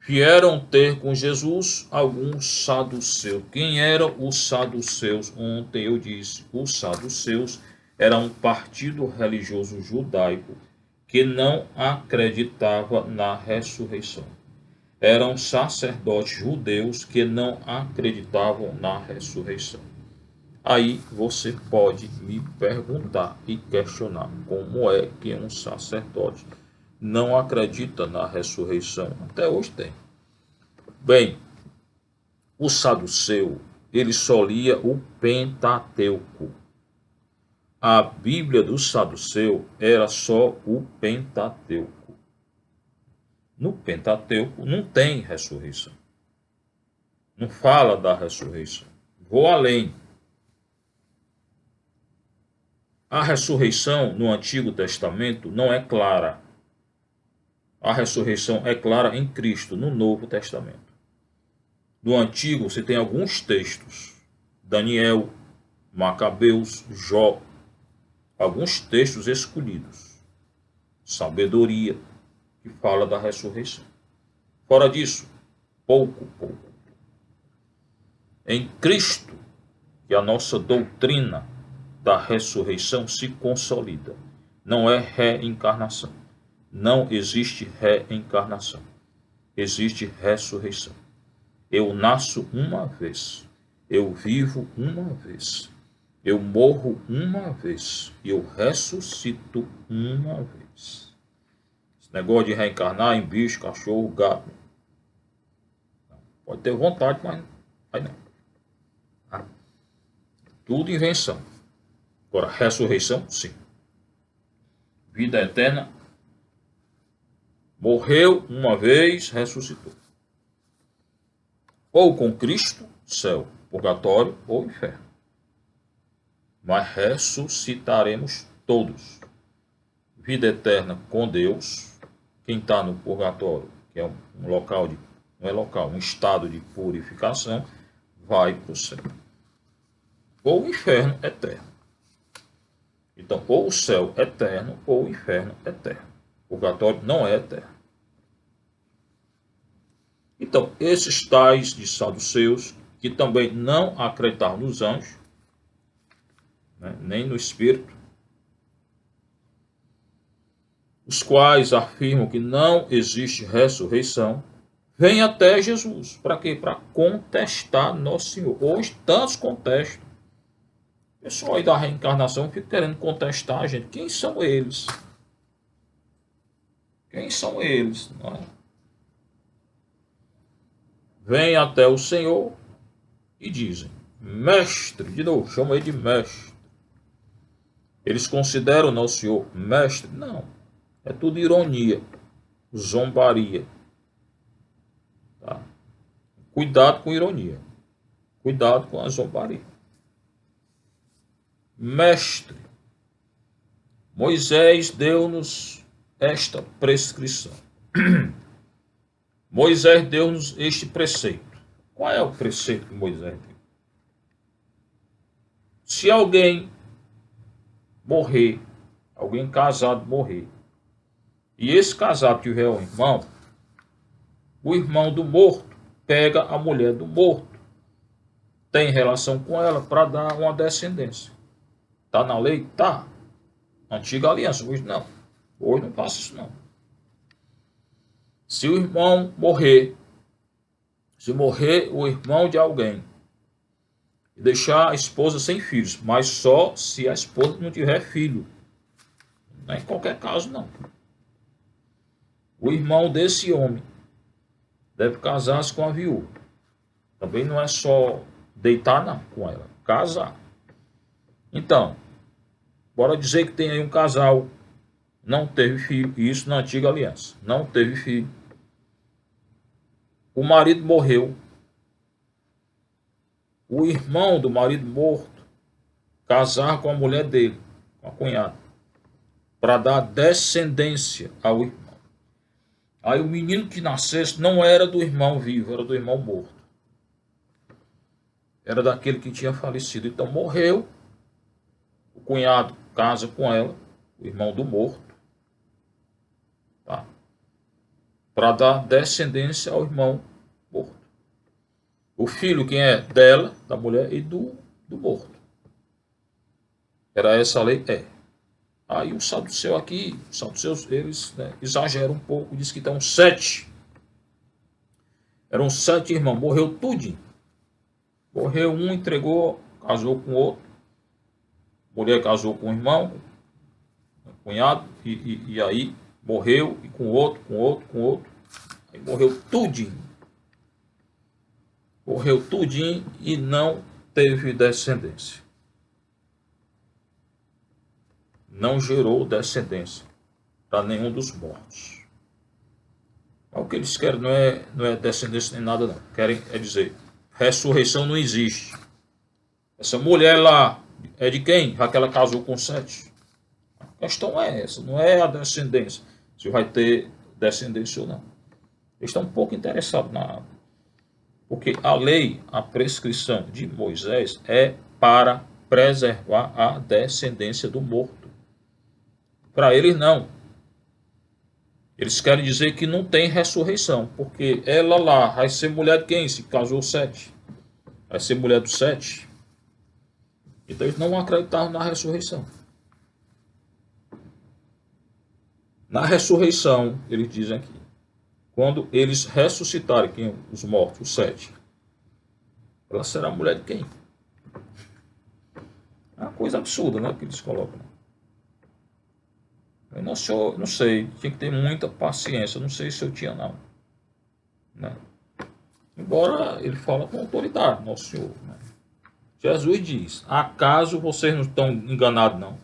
vieram ter com Jesus alguns saduceus. Quem eram os saduceus? Ontem eu disse, os saduceus eram um partido religioso judaico que não acreditava na ressurreição. Eram sacerdotes judeus que não acreditavam na ressurreição. Aí você pode me perguntar e questionar como é que um sacerdote não acredita na ressurreição. Até hoje tem. Bem, o saduceu, ele só lia o Pentateuco. A Bíblia do saduceu era só o Pentateuco. No Pentateuco não tem ressurreição. Não fala da ressurreição. Vou além. A ressurreição no Antigo Testamento não é clara. A ressurreição é clara em Cristo, no Novo Testamento. No Antigo você tem alguns textos. Daniel, Macabeus, Jó. Alguns textos escolhidos. Sabedoria, que fala da ressurreição. Fora disso, pouco. Em Cristo, que a nossa doutrina da ressurreição se consolida. Não é reencarnação. Não existe reencarnação. Existe ressurreição. Eu nasço uma vez. Eu vivo uma vez. Eu morro uma vez. E eu ressuscito uma vez. Esse negócio de reencarnar em bicho, cachorro, gato. Pode ter vontade, mas aí não. Tudo invenção. Agora, ressurreição, sim. Vida eterna. Morreu uma vez, ressuscitou. Ou com Cristo, céu, purgatório ou inferno. Mas ressuscitaremos todos. Vida eterna com Deus. Quem está no purgatório, que é um local de, não é local, um estado de purificação, vai para o céu. Ou o inferno eterno. Então, ou o céu eterno, ou o inferno eterno. O purgatório não é eterno. Então, esses tais de saduceus, que também não acreditavam nos anjos, né, nem no Espírito, os quais afirmam que não existe ressurreição, vêm até Jesus. Para quê? Para contestar Nosso Senhor. Hoje, tantos contestam. O pessoal aí da reencarnação fica querendo contestar a gente. Quem são eles? Quem são eles? Não é? Vêm até o Senhor e dizem: mestre, de novo, chama ele de mestre. Eles consideram o Nosso Senhor mestre? Não. É tudo ironia, zombaria. Tá? Cuidado com ironia. Cuidado com a zombaria. Mestre, Moisés deu-nos esta prescrição. Moisés deu-nos este preceito. Qual é o preceito que Moisés deu? Se alguém morrer, alguém casado morrer, e esse casado tiver um irmão, o irmão do morto pega a mulher do morto, tem relação com ela para dar uma descendência. Está na lei? Tá. Antiga aliança, hoje não. Hoje não passa isso não. Se o irmão morrer, se morrer o irmão de alguém, e deixar a esposa sem filhos, mas só se a esposa não tiver filho. Não é em qualquer caso, não. O irmão desse homem deve casar-se com a viúva. Também não é só deitar, não, com ela. Casar. Então, bora dizer que tem aí um casal, não teve filho, isso na antiga aliança. Não teve filho. O marido morreu. O irmão do marido morto casar com a mulher dele, com a cunhada, para dar descendência ao irmão. Aí o menino que nascesse não era do irmão vivo, era do irmão morto. Era daquele que tinha falecido. Então morreu, o cunhado casa com ela, o irmão do morto, tá? Para dar descendência ao irmão morto. O filho, quem é? Dela, da mulher e do morto. Era essa a lei? É. Aí o saduceu aqui, os saduceus, eles exageram um pouco, diz que estão 7. Eram 7 irmãos, morreu tudinho. Morreu um, entregou, casou com outro. Mulher casou com o irmão, cunhado, e aí morreu, e com outro. Aí morreu tudinho. Morreu tudinho e não teve descendência. Não gerou descendência para nenhum dos mortos. Mas o que eles querem não é descendência nem nada, não. Querem é dizer, ressurreição não existe. Essa mulher lá é de quem? Já que ela casou com 7. A questão é essa, não é a descendência. Se vai ter descendência ou não. Eles estão um pouco interessados na... Porque a lei, a prescrição de Moisés é para preservar a descendência do morto. Para eles não. Eles querem dizer que não tem ressurreição, porque ela lá vai ser mulher de quem? Se casou 7. Vai ser mulher dos 7. Então eles não acreditavam na ressurreição. Na ressurreição, eles dizem aqui, quando eles ressuscitarem, quem? Os mortos, os 7, ela será mulher de quem? É uma coisa absurda, né, que eles colocam. Eu não sei, tinha que ter muita paciência, não sei se eu tinha não. Né? Embora ele fala com autoridade, nosso Senhor. Né? Jesus diz, acaso vocês não estão enganados não?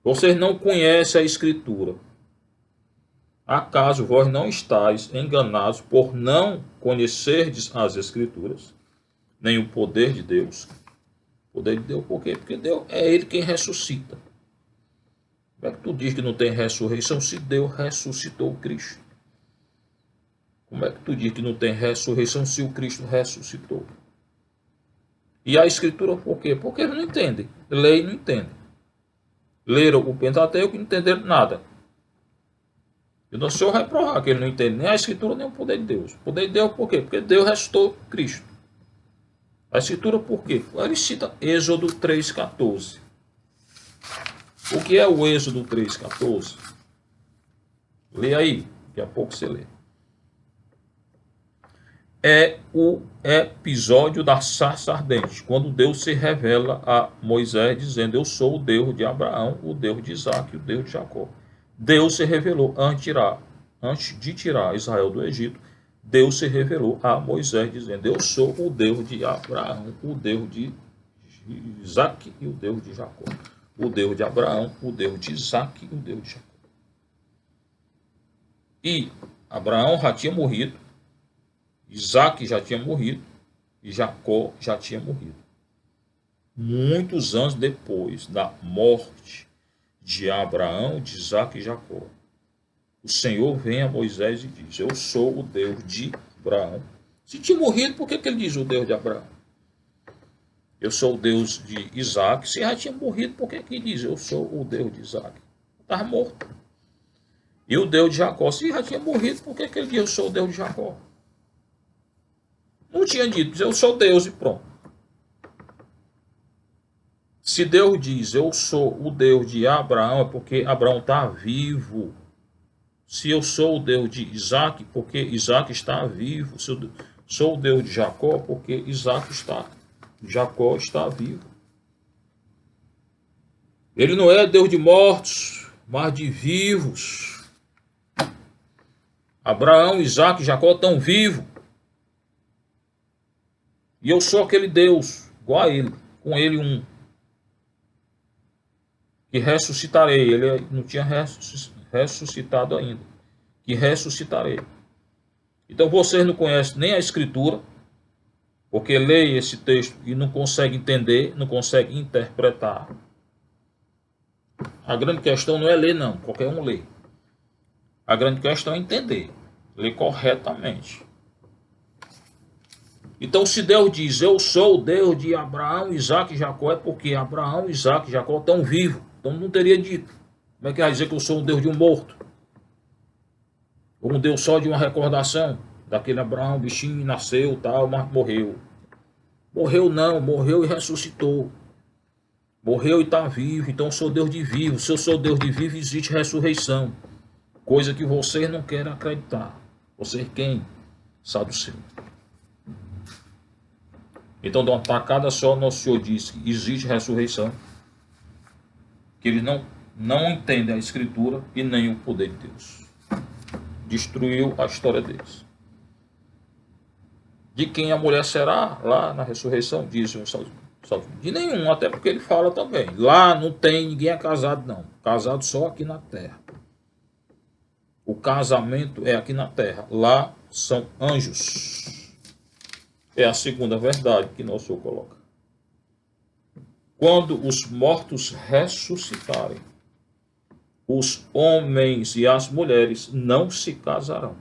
Vocês não conhecem a Escritura. Acaso vós não estáis enganados por não conhecerdes as Escrituras, nem o poder de Deus? O poder de Deus por quê? Porque Deus é Ele quem ressuscita. Como é que tu diz que não tem ressurreição se Deus ressuscitou o Cristo? Como é que tu diz que não tem ressurreição se o Cristo ressuscitou? E a Escritura por quê? Porque eles não entendem. Lei não entende. Leram o Pentateuco e não entenderam nada. E o Senhor vai provar que ele não entende nem a Escritura nem o poder de Deus. O poder de Deus por quê? Porque Deus ressuscitou Cristo. A Escritura por quê? Ele cita Êxodo 3,14. O que é o Êxodo 3,14? Lê aí, daqui a pouco você lê. É o episódio da sarça ardente, quando Deus se revela a Moisés dizendo, eu sou o Deus de Abraão, o Deus de Isaac e o Deus de Jacó. Deus se revelou antes de tirar Israel do Egito, Deus se revelou a Moisés dizendo, eu sou o Deus de Abraão, o Deus de Isaac e o Deus de Jacó. O Deus de Abraão, o Deus de Isaac e o Deus de Jacó. E Abraão já tinha morrido, Isaac já tinha morrido e Jacó já tinha morrido. Muitos anos depois da morte de Abraão, de Isaac e Jacó, o Senhor vem a Moisés e diz, eu sou o Deus de Abraão. Se tinha morrido, por que ele diz o Deus de Abraão? Eu sou o Deus de Isaac. Se já tinha morrido, por que diz eu sou o Deus de Isaac? Estava morto. E o Deus de Jacó, se já tinha morrido, por que ele diz eu sou o Deus de Jacó? Não tinha dito, eu sou Deus e pronto. Se Deus diz eu sou o Deus de Abraão, é porque Abraão está vivo. Se eu sou o Deus de Isaac, porque Isaac está vivo. Se eu sou o Deus de Jacó, porque Jacó está vivo. Ele não é Deus de mortos, mas de vivos. Abraão, Isaac e Jacó estão vivos. E eu sou aquele Deus, igual a ele, com ele um. Que ressuscitarei. Ele não tinha ressuscitado ainda. Que ressuscitarei. Então vocês não conhecem nem a Escritura, porque leem esse texto e não conseguem entender, não conseguem interpretar. A grande questão não é ler, não. Qualquer um lê. A grande questão é entender. Ler corretamente. Então, se Deus diz, eu sou o Deus de Abraão, Isaac e Jacó, é porque Abraão, Isaac e Jacó estão vivos. Então, não teria dito. Como é que vai dizer que eu sou um Deus de um morto? Ou um Deus só de uma recordação? Daquele Abraão, bichinho, nasceu, tal, mas morreu. Morreu não, morreu e ressuscitou. Morreu e está vivo, então eu sou Deus de vivo. Se eu sou Deus de vivo, existe ressurreição. Coisa que vocês não querem acreditar. Vocês quem? Saduceu. Então, de uma tacada só, nosso Senhor disse que existe ressurreição. Que eles não entendem a Escritura e nem o poder de Deus. Destruiu a história deles. De quem a mulher será lá na ressurreição? Diz um salmo. De nenhum, até porque ele fala também. Lá não tem, ninguém é casado não. Casado só aqui na terra. O casamento é aqui na terra. Lá são anjos. É a segunda verdade que nosso Senhor coloca. Quando os mortos ressuscitarem, os homens e as mulheres não se casarão,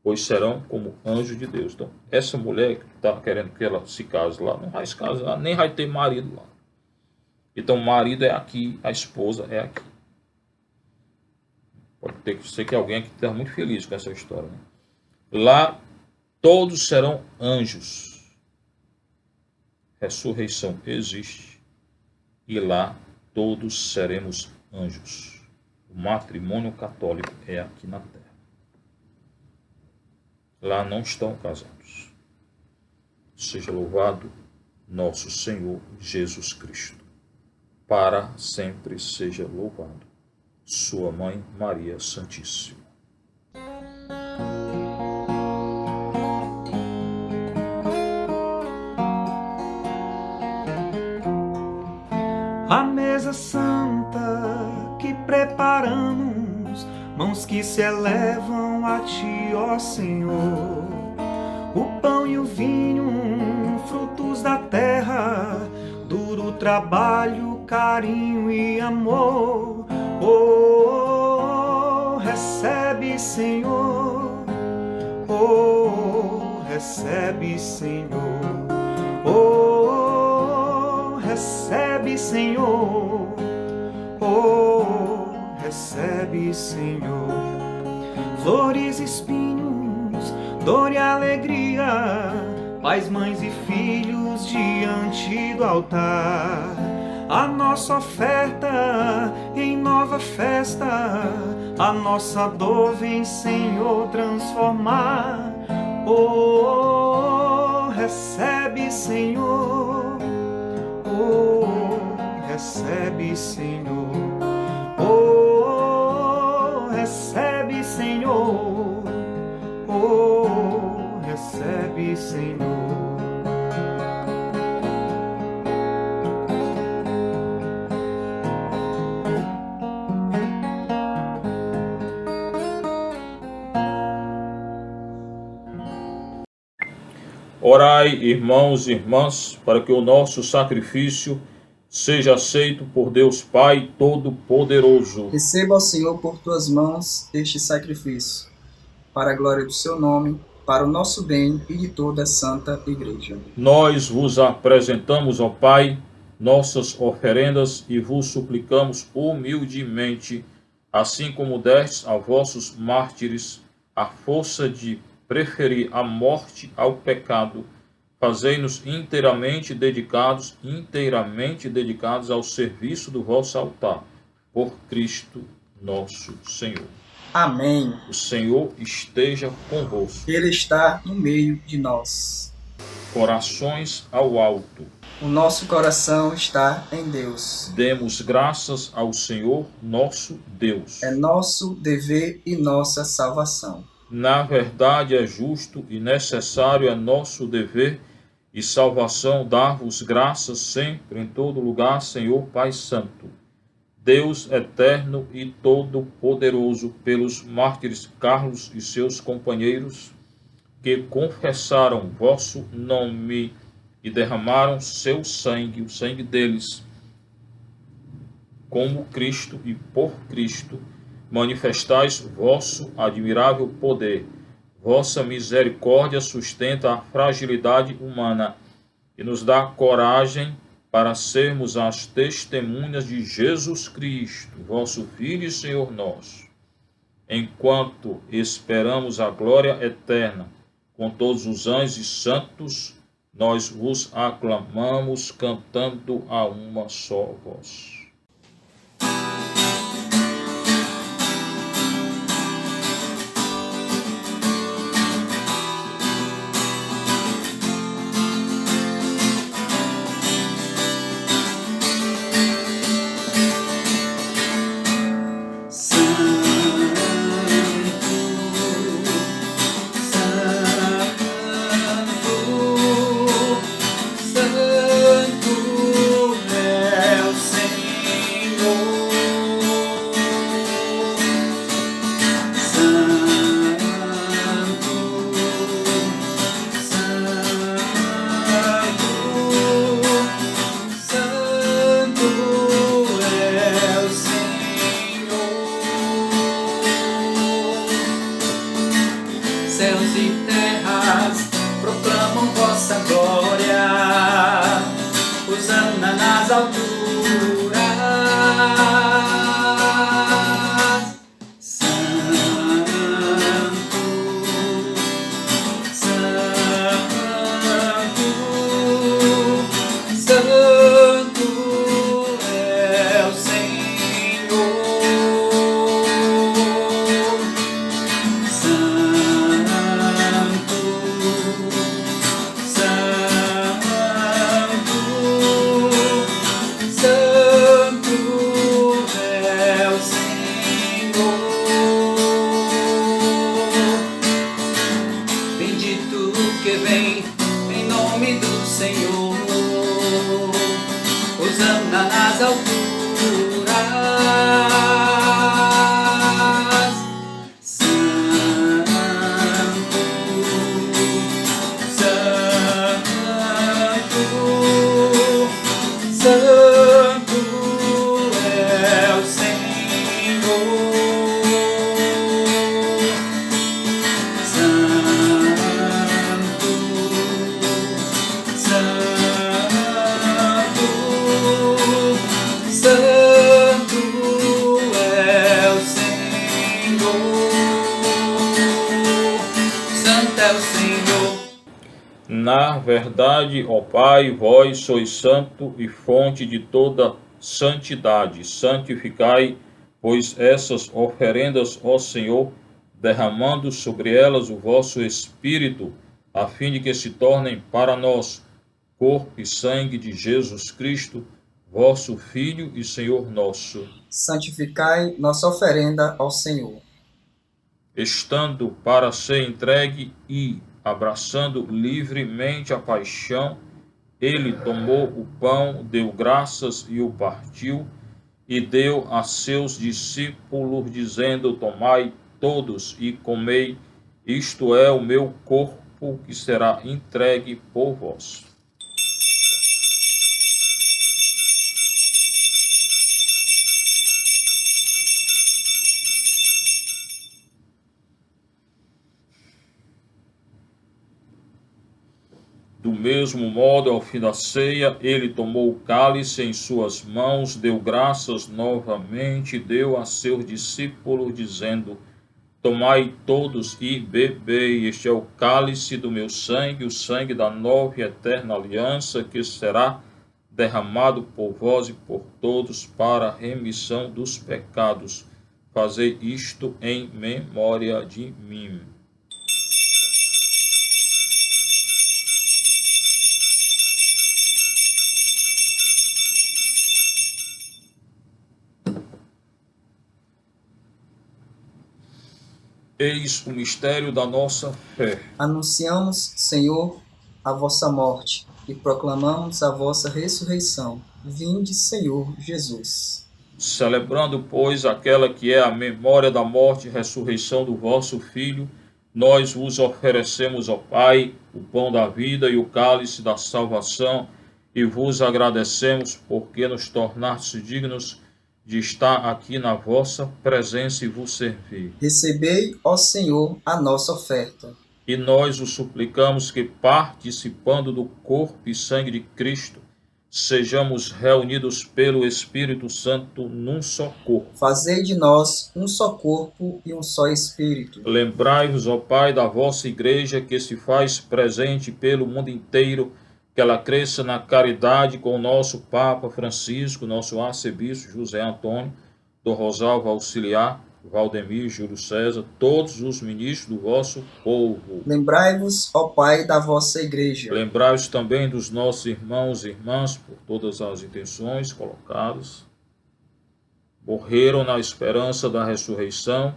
pois serão como anjos de Deus. Então, essa mulher que está querendo que ela se case lá, não vai se casar, nem vai ter marido lá. Então, o marido é aqui, a esposa é aqui. Pode ter que ser que alguém aqui esteja muito feliz com essa história, né? Lá, todos serão anjos. Ressurreição existe. E lá, todos seremos anjos. O matrimônio católico é aqui na terra. Lá não estão casados. Seja louvado nosso Senhor Jesus Cristo. Para sempre seja louvado. Sua Mãe Maria Santíssima. A mesa santa que preparamos, mãos que se elevam a ti, ó Senhor. O pão e o vinho, frutos da terra, duro trabalho, carinho e amor. Oh, recebe, Senhor. Oh, recebe, Senhor. Oh, recebe, Senhor. Oh, recebe, Senhor. Flores, espinhos, dor e alegria, pais, mães e filhos diante do altar. A nossa oferta em nova festa, a nossa dor vem, Senhor, transformar. Oh, recebe, Senhor. Oh, recebe, Senhor. Oh, recebe, Senhor. Oh, recebe, Senhor. Orai, irmãos e irmãs, para que o nosso sacrifício seja aceito por Deus Pai Todo-Poderoso. Receba, ó Senhor, por tuas mãos este sacrifício, para a glória do seu nome, para o nosso bem e de toda a Santa Igreja. Nós vos apresentamos, ó Pai, nossas oferendas e vos suplicamos humildemente, assim como destes a vossos mártires a força de preferir a morte ao pecado, fazei-nos inteiramente dedicados ao serviço do vosso altar, por Cristo nosso Senhor. Amém. O Senhor esteja convosco. Ele está no meio de nós. Corações ao alto. O nosso coração está em Deus. Demos graças ao Senhor nosso Deus. É nosso dever e nossa salvação. Na verdade, é justo e necessário, é nosso dever e salvação dar-vos graças sempre, em todo lugar, Senhor Pai Santo, Deus eterno e todo-poderoso, pelos mártires Carlos e seus companheiros, que confessaram vosso nome e derramaram seu sangue, o sangue deles, como Cristo e por Cristo, manifestais vosso admirável poder. Vossa misericórdia sustenta a fragilidade humana e nos dá coragem para sermos as testemunhas de Jesus Cristo, vosso Filho e Senhor nosso. Enquanto esperamos a glória eterna, com todos os anjos e santos, nós vos aclamamos cantando a uma só voz. Céus e terras proclamam vossa glória, Hosana nas alturas. Santo, Santo, Santo é o Senhor. Bendito que vem em nome do Senhor, Hosana nas alturas. Santo, Santo, Santo é o Senhor. Santo é o Senhor, Santo é o Senhor. Na verdade, ó Pai, vós sois santo e fonte de toda santidade. Santificai, pois, essas oferendas, ó Senhor, derramando sobre elas o vosso Espírito, a fim de que se tornem para nós corpo e sangue de Jesus Cristo, vosso Filho e Senhor nosso. Santificai nossa oferenda ao Senhor. Estando para ser entregue e abraçando livremente a paixão, ele tomou o pão, deu graças e o partiu, e deu a seus discípulos, dizendo: tomai todos e comei, isto é o meu corpo que será entregue por vós. Do mesmo modo, ao fim da ceia, ele tomou o cálice em suas mãos, deu graças novamente, deu a seus discípulos, dizendo: Tomai todos e bebei, este é o cálice do meu sangue, o sangue da nova e eterna aliança, que será derramado por vós e por todos para a remissão dos pecados. Fazei isto em memória de mim. Eis o mistério da nossa fé. Anunciamos, Senhor, a vossa morte e proclamamos a vossa ressurreição. Vinde, Senhor Jesus. Celebrando, pois, aquela que é a memória da morte e ressurreição do vosso Filho, nós vos oferecemos, ó Pai, o pão da vida e o cálice da salvação, e vos agradecemos porque nos tornastes dignos de estar aqui na vossa presença e vos servir. Recebei, ó Senhor, a nossa oferta. E nós o suplicamos que, participando do corpo e sangue de Cristo, sejamos reunidos pelo Espírito Santo num só corpo. Fazei de nós um só corpo e um só Espírito. Lembrai-vos, ó Pai, da vossa Igreja que se faz presente pelo mundo inteiro, que ela cresça na caridade com o nosso Papa Francisco, nosso arcebispo José Antônio, do Rosalvo Auxiliar, Valdemir, Júlio César, todos os ministros do vosso povo. Lembrai-vos, ó Pai, da vossa Igreja. Lembrai-vos também dos nossos irmãos e irmãs, por todas as intenções colocadas. Morreram na esperança da ressurreição.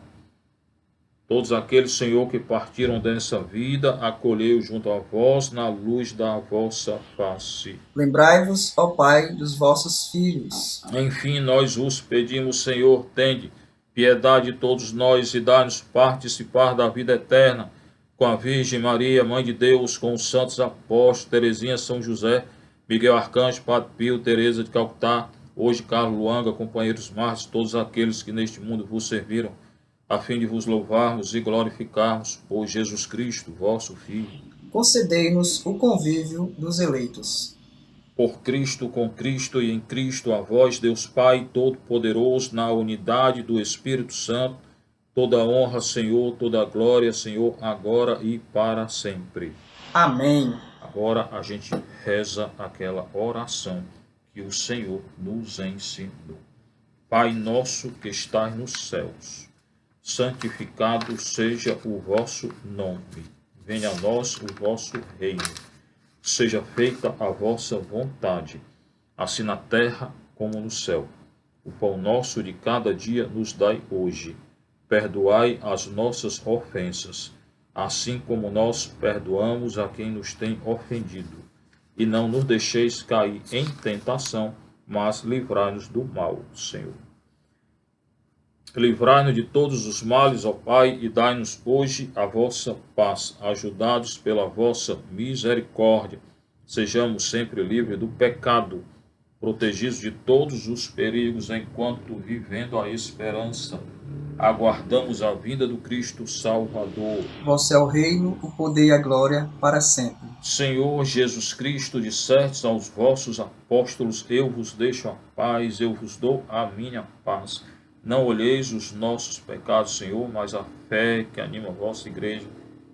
Todos aqueles, Senhor, que partiram dessa vida, acolheu junto a vós na luz da vossa face. Lembrai-vos, ó Pai, dos vossos filhos. Enfim, nós vos pedimos, Senhor, tende piedade de todos nós e dai-nos participar da vida eterna com a Virgem Maria, Mãe de Deus, com os santos apóstolos, Teresinha, São José, Miguel Arcanjo, Padre Pio, Teresa de Calcutá, hoje Carlos Luanga, companheiros mártires, todos aqueles que neste mundo vos serviram, a fim de vos louvarmos e glorificarmos por Jesus Cristo, vosso Filho. Concedei-nos o convívio dos eleitos. Por Cristo, com Cristo e em Cristo, a vós, Deus Pai Todo-Poderoso, na unidade do Espírito Santo, toda honra, Senhor, toda glória, Senhor, agora e para sempre. Amém. Agora a gente reza aquela oração que o Senhor nos ensinou. Pai nosso que estás nos céus, santificado seja o vosso nome. Venha a nós o vosso reino. Seja feita a vossa vontade, assim na terra como no céu. O pão nosso de cada dia nos dai hoje. Perdoai as nossas ofensas, assim como nós perdoamos a quem nos tem ofendido. E não nos deixeis cair em tentação, mas livrai-nos do mal, Senhor. Livrai-nos de todos os males, ó Pai, e dai-nos hoje a vossa paz. Ajudados pela vossa misericórdia, sejamos sempre livres do pecado, protegidos de todos os perigos, enquanto, vivendo a esperança, aguardamos a vinda do Cristo Salvador. Vosso é o reino, o poder e a glória para sempre. Senhor Jesus Cristo, dissestes aos vossos apóstolos: eu vos deixo a paz, eu vos dou a minha paz. Não olheis os nossos pecados, Senhor, mas a fé que anima a vossa igreja.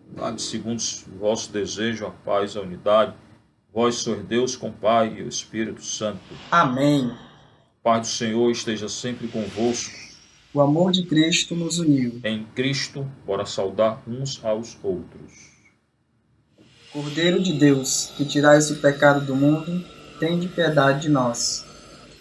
Dá-lhe segundo o vosso desejo a paz e a unidade. Vós sois Deus com Pai e o Espírito Santo. Amém. Pai do Senhor esteja sempre convosco. O amor de Cristo nos uniu. Em Cristo, bora saudar uns aos outros. Cordeiro de Deus, que tirais o pecado do mundo, tende piedade de nós.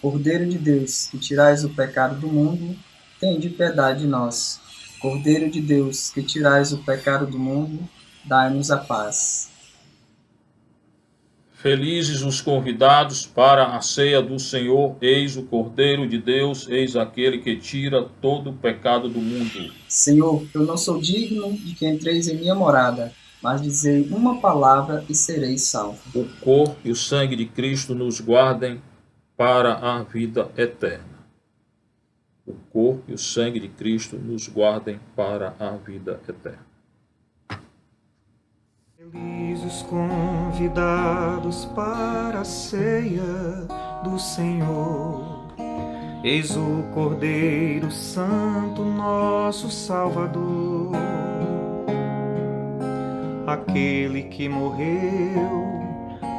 Cordeiro de Deus, que tirais o pecado do mundo, tende piedade de nós. Cordeiro de Deus, que tirais o pecado do mundo, dai-nos a paz. Felizes os convidados para a ceia do Senhor. Eis o Cordeiro de Deus, eis aquele que tira todo o pecado do mundo. Senhor, eu não sou digno de que entreis em minha morada, mas dizei uma palavra e sereis salvo. O corpo e o sangue de Cristo nos guardem para a vida eterna. O corpo e o sangue de Cristo nos guardem para a vida eterna. Felizes os convidados para a ceia do Senhor. Eis o Cordeiro Santo, nosso Salvador, aquele que morreu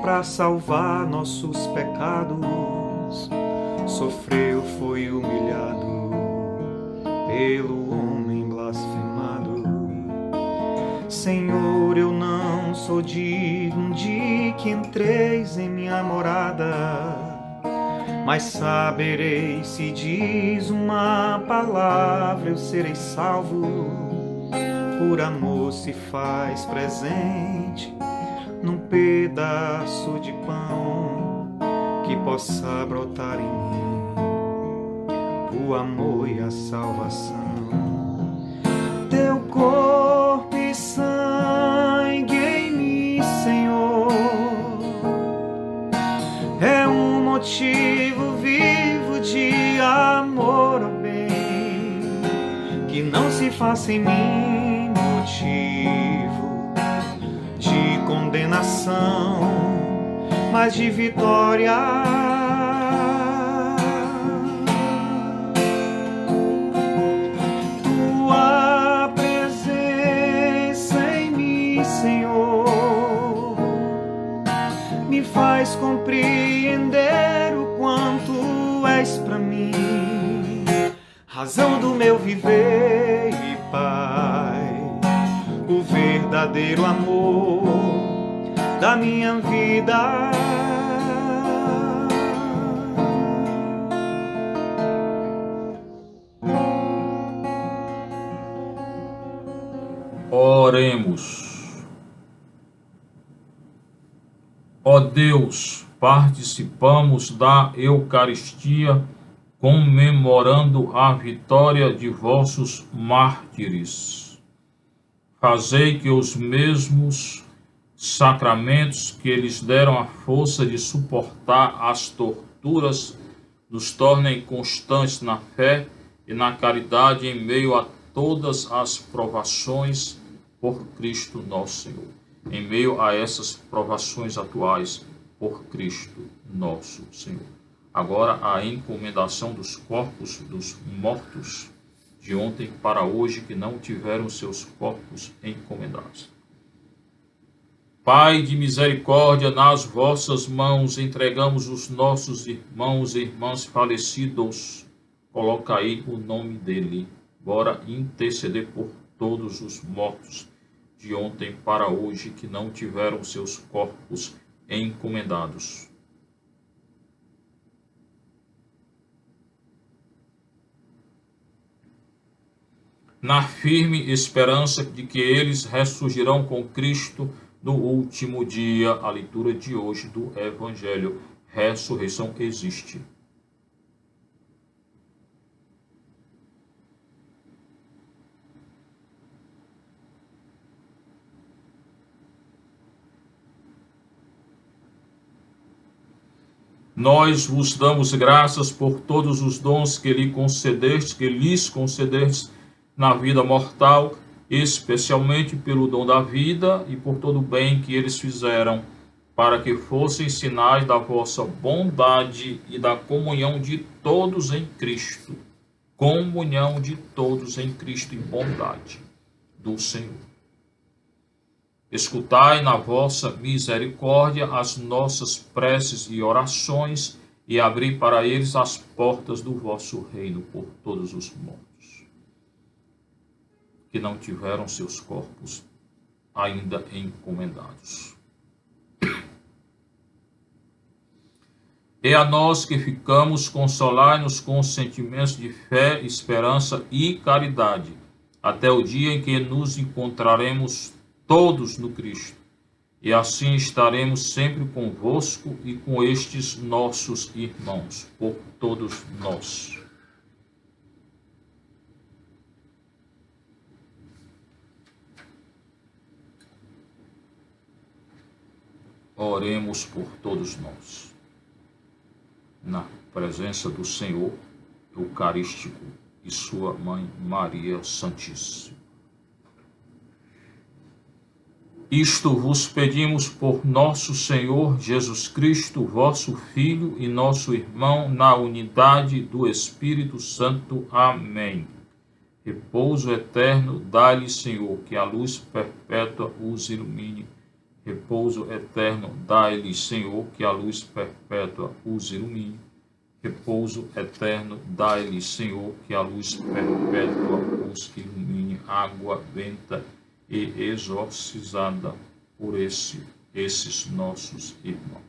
para salvar nossos pecados, sofreu, foi humilhado pelo homem blasfemado. Senhor, eu não sou digno de que entreis em minha morada, mas saberei se diz uma palavra, eu serei salvo. Por amor se faz presente num pedaço de pão que possa brotar em mim o amor e a salvação. Teu corpo e sangue em mim, Senhor, é um motivo vivo de amor ao bem, que não se faça em mim motivo de condenação, mas de vitória. Tua presença em mim, Senhor, me faz compreender o quanto és para mim razão do meu viver e Pai, o verdadeiro amor da minha vida. Oremos. Ó Deus, participamos da Eucaristia comemorando a vitória de vossos mártires. Fazei que os mesmos sacramentos que eles deram a força de suportar as torturas nos tornem constantes na fé e na caridade em meio a todas as provações por Cristo nosso Senhor. Em meio a essas provações atuais por Cristo nosso Senhor. Agora a encomendação dos corpos dos mortos de ontem para hoje que não tiveram seus corpos encomendados. Pai de misericórdia, nas vossas mãos entregamos os nossos irmãos e irmãs falecidos. Coloca aí o nome dele. Bora interceder por todos os mortos de ontem para hoje que não tiveram seus corpos encomendados. Na firme esperança de que eles ressurgirão com Cristo no último dia, a leitura de hoje do Evangelho. Ressurreição existe. Nós vos damos graças por todos os dons que lhes concedestes na vida mortal, especialmente pelo dom da vida e por todo o bem que eles fizeram, para que fossem sinais da vossa bondade e da comunhão de todos em Cristo. Comunhão de todos em Cristo e bondade do Senhor. Escutai na vossa misericórdia as nossas preces e orações e abri para eles as portas do vosso reino por todos os mortos que não tiveram seus corpos ainda encomendados. E a nós que ficamos, consolai-nos com os sentimentos de fé, esperança e caridade, até o dia em que nos encontraremos todos no Cristo, e assim estaremos sempre convosco e com estes nossos irmãos, por todos nós. Oremos por todos nós, na presença do Senhor Eucarístico e sua Mãe Maria Santíssima. Isto vos pedimos por nosso Senhor Jesus Cristo, vosso Filho e nosso irmão, na unidade do Espírito Santo. Amém. Repouso eterno, dá-lhe, Senhor, que a luz perpétua os ilumine. Repouso eterno, dá-lhe, Senhor, que a luz perpétua os ilumine. Repouso eterno, dá-lhe, Senhor, que a luz perpétua os ilumine. Água benta e exorcizada por esses nossos irmãos.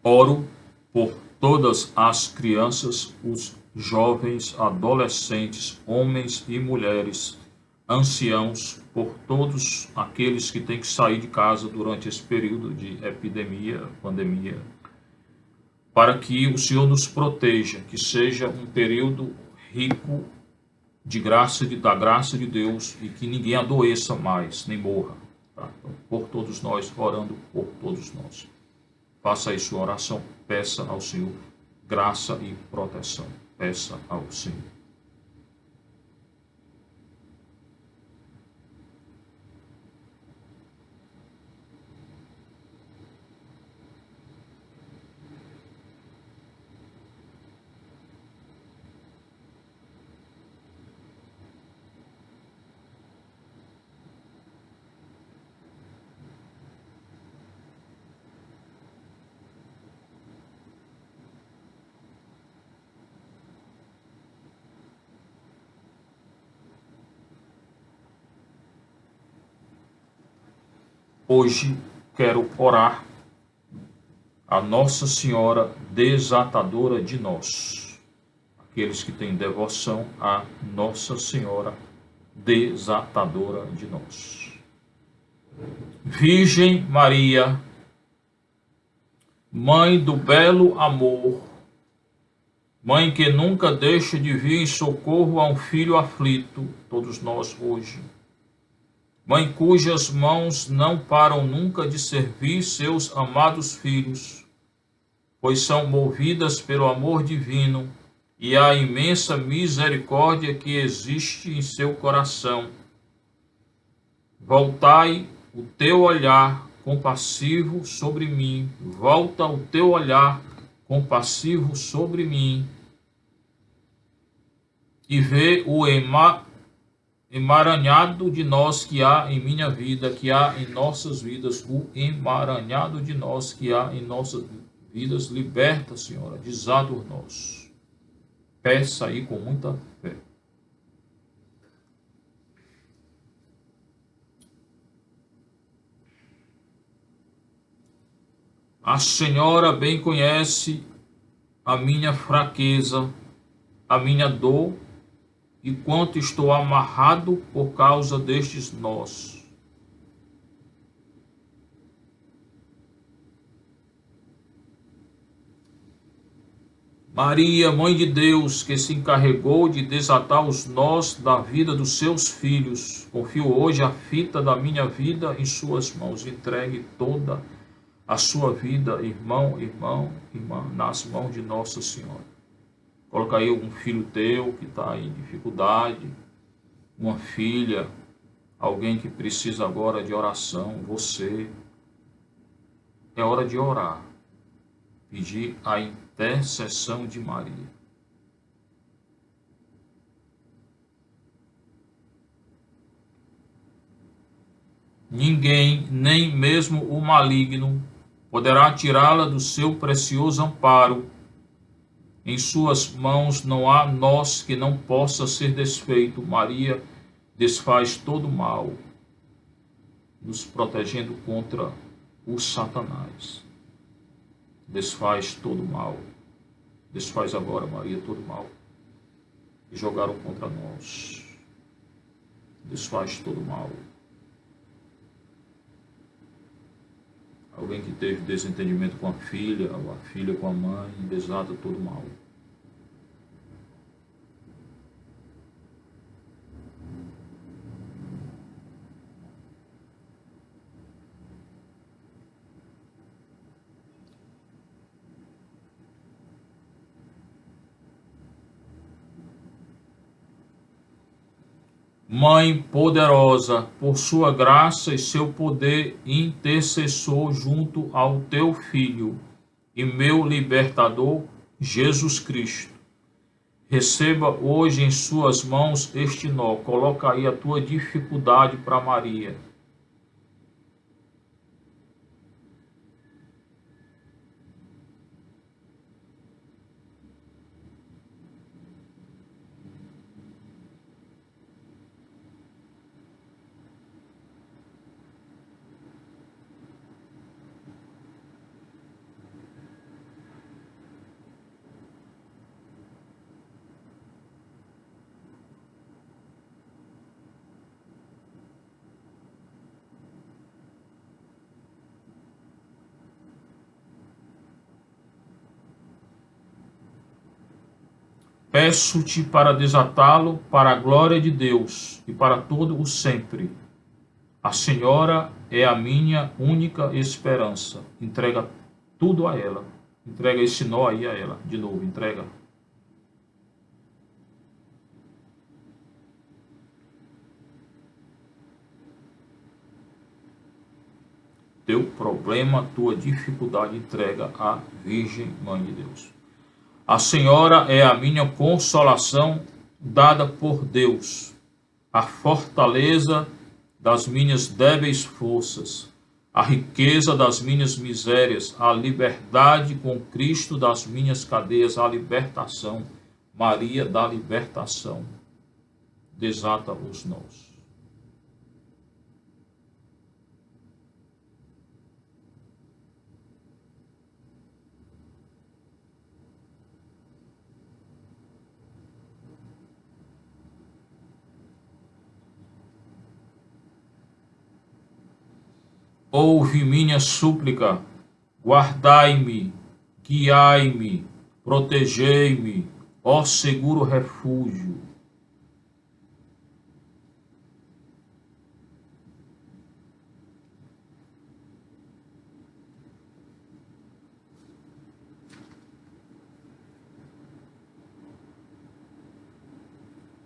Oro por todas as crianças, os jovens, adolescentes, homens e mulheres, anciãos, por todos aqueles que têm que sair de casa durante esse período de epidemia, pandemia, para que o Senhor nos proteja, que seja um período rico da graça de Deus e que ninguém adoeça mais, nem morra. Tá? Então, por todos nós, orando por todos nós. Faça aí sua oração, peça ao Senhor graça e proteção. Peça ao Senhor. Hoje quero orar a Nossa Senhora Desatadora de Nós. Aqueles que têm devoção a Nossa Senhora Desatadora de Nós. Virgem Maria, Mãe do belo amor, Mãe que nunca deixa de vir em socorro a um filho aflito, todos nós hoje. Mãe cujas mãos não param nunca de servir seus amados filhos, pois são movidas pelo amor divino e a imensa misericórdia que existe em seu coração. Voltai o teu olhar compassivo sobre mim, volta o teu olhar compassivo sobre mim e vê o emaranhado de nós que há em minha vida, que há em nossas vidas, o emaranhado de nós que há em nossas vidas. Liberta, Senhora, desata-nos. Peça aí com muita fé. A Senhora bem conhece a minha fraqueza, a minha dor, e quanto estou amarrado por causa destes nós. Maria, Mãe de Deus, que se encarregou de desatar os nós da vida dos seus filhos, confio hoje a fita da minha vida em suas mãos. Entregue toda a sua vida, irmã, nas mãos de Nossa Senhora. Coloca aí um filho teu que está em dificuldade, uma filha, alguém que precisa agora de oração, você. É hora de orar, pedir a intercessão de Maria. Ninguém, nem mesmo o maligno, poderá tirá-la do seu precioso amparo. Em suas mãos não há nós que não possa ser desfeito. Maria desfaz todo o mal, nos protegendo contra o Satanás. Desfaz todo o mal. Desfaz agora, Maria, todo o mal que jogaram contra nós. Desfaz todo o mal. Alguém que teve desentendimento com a filha com a mãe, desata todo o mal. Mãe poderosa, por sua graça e seu poder intercessor junto ao teu Filho e meu libertador, Jesus Cristo. Receba hoje em suas mãos este nó. Coloca aí a tua dificuldade para Maria. Peço-te para desatá-lo para a glória de Deus e para todo o sempre. A Senhora é a minha única esperança. Entrega tudo a ela. Entrega esse nó aí a ela. De novo, entrega. Teu problema, tua dificuldade, entrega à Virgem Mãe de Deus. A Senhora é a minha consolação dada por Deus, a fortaleza das minhas débeis forças, a riqueza das minhas misérias, a liberdade com Cristo das minhas cadeias, a libertação, Maria da libertação, desata os nós. Ouve minha súplica, guardai-me, guiai-me, protegei-me, ó seguro refúgio.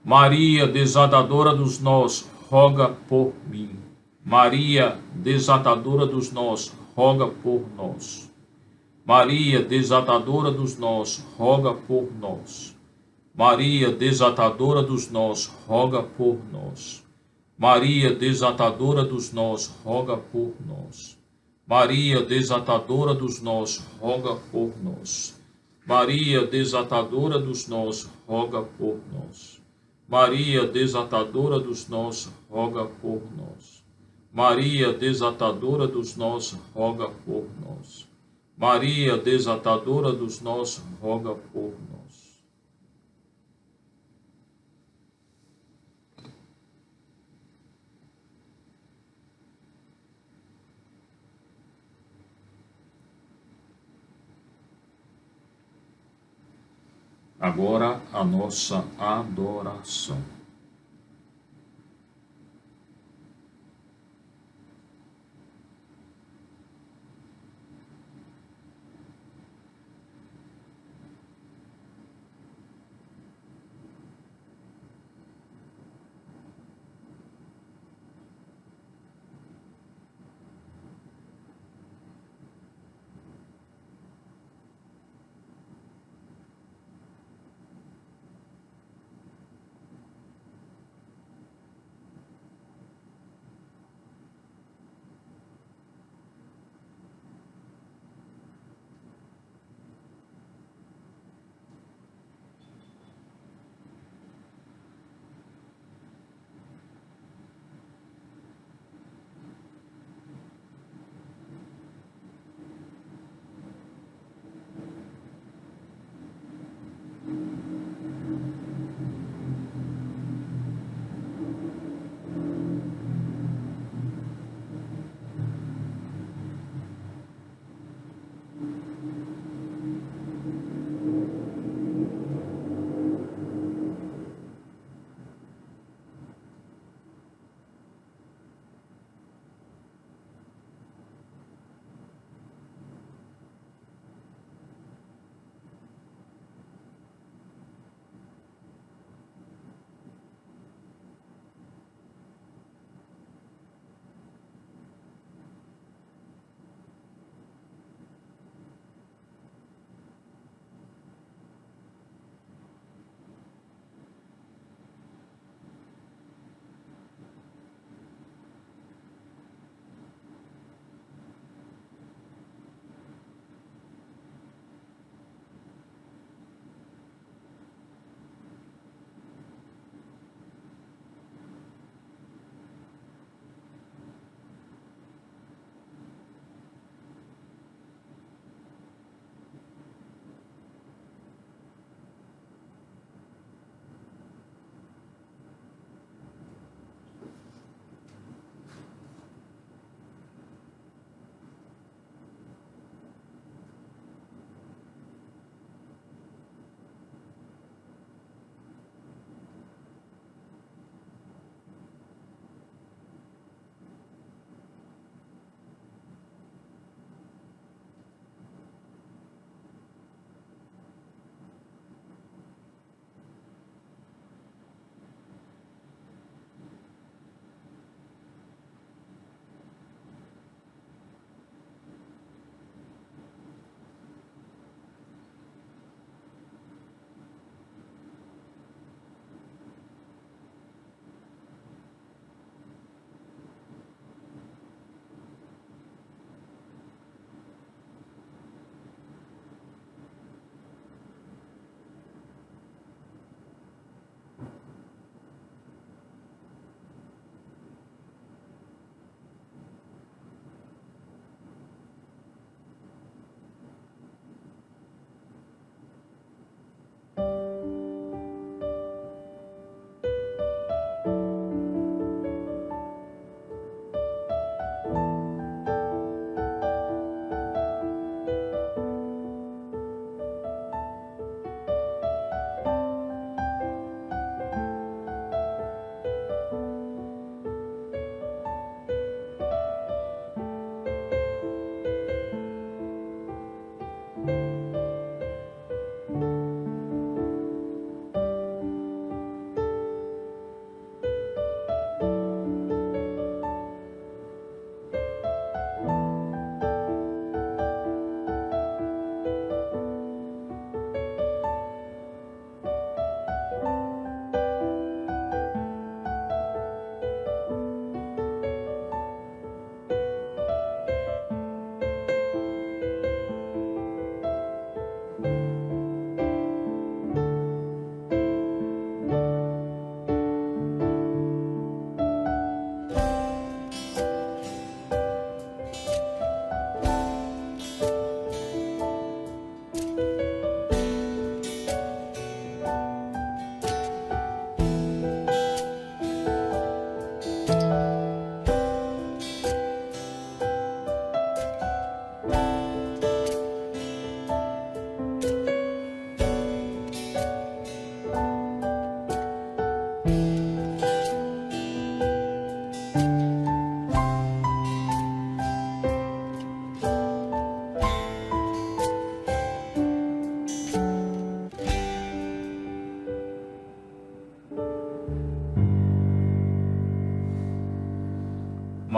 Maria, desatadora dos nós, roga por mim. Maria, desatadora dos nós, roga por nós. Maria, desatadora dos nós, roga por nós. Maria, desatadora dos nós, roga por nós. Maria, desatadora dos nós, roga por nós. Maria, desatadora dos nós, roga por nós. Maria, desatadora dos nós, roga por nós. Maria, desatadora dos nós, roga por nós. Maria, desatadora dos nós, roga por nós. Maria, desatadora dos nós, roga por nós. Agora a nossa adoração.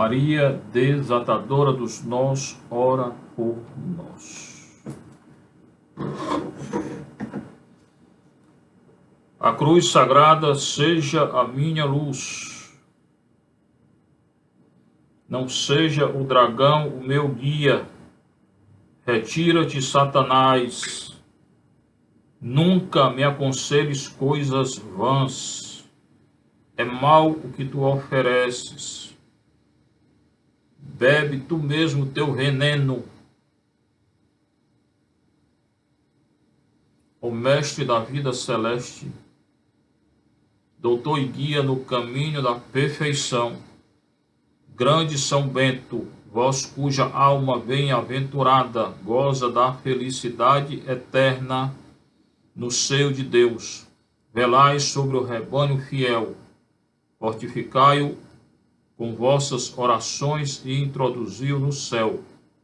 Maria, desatadora dos nós, ora por nós. A cruz sagrada seja a minha luz. Não seja o dragão o meu guia. Retira-te, Satanás. Nunca me aconselhes coisas vãs. É mal o que tu ofereces. Bebe tu mesmo teu veneno. Ó mestre da vida celeste, doutor e guia no caminho da perfeição, grande São Bento, vós cuja alma bem-aventurada goza da felicidade eterna no seio de Deus, velai sobre o rebanho fiel, fortificai-o com vossas orações e introduzi-o no céu,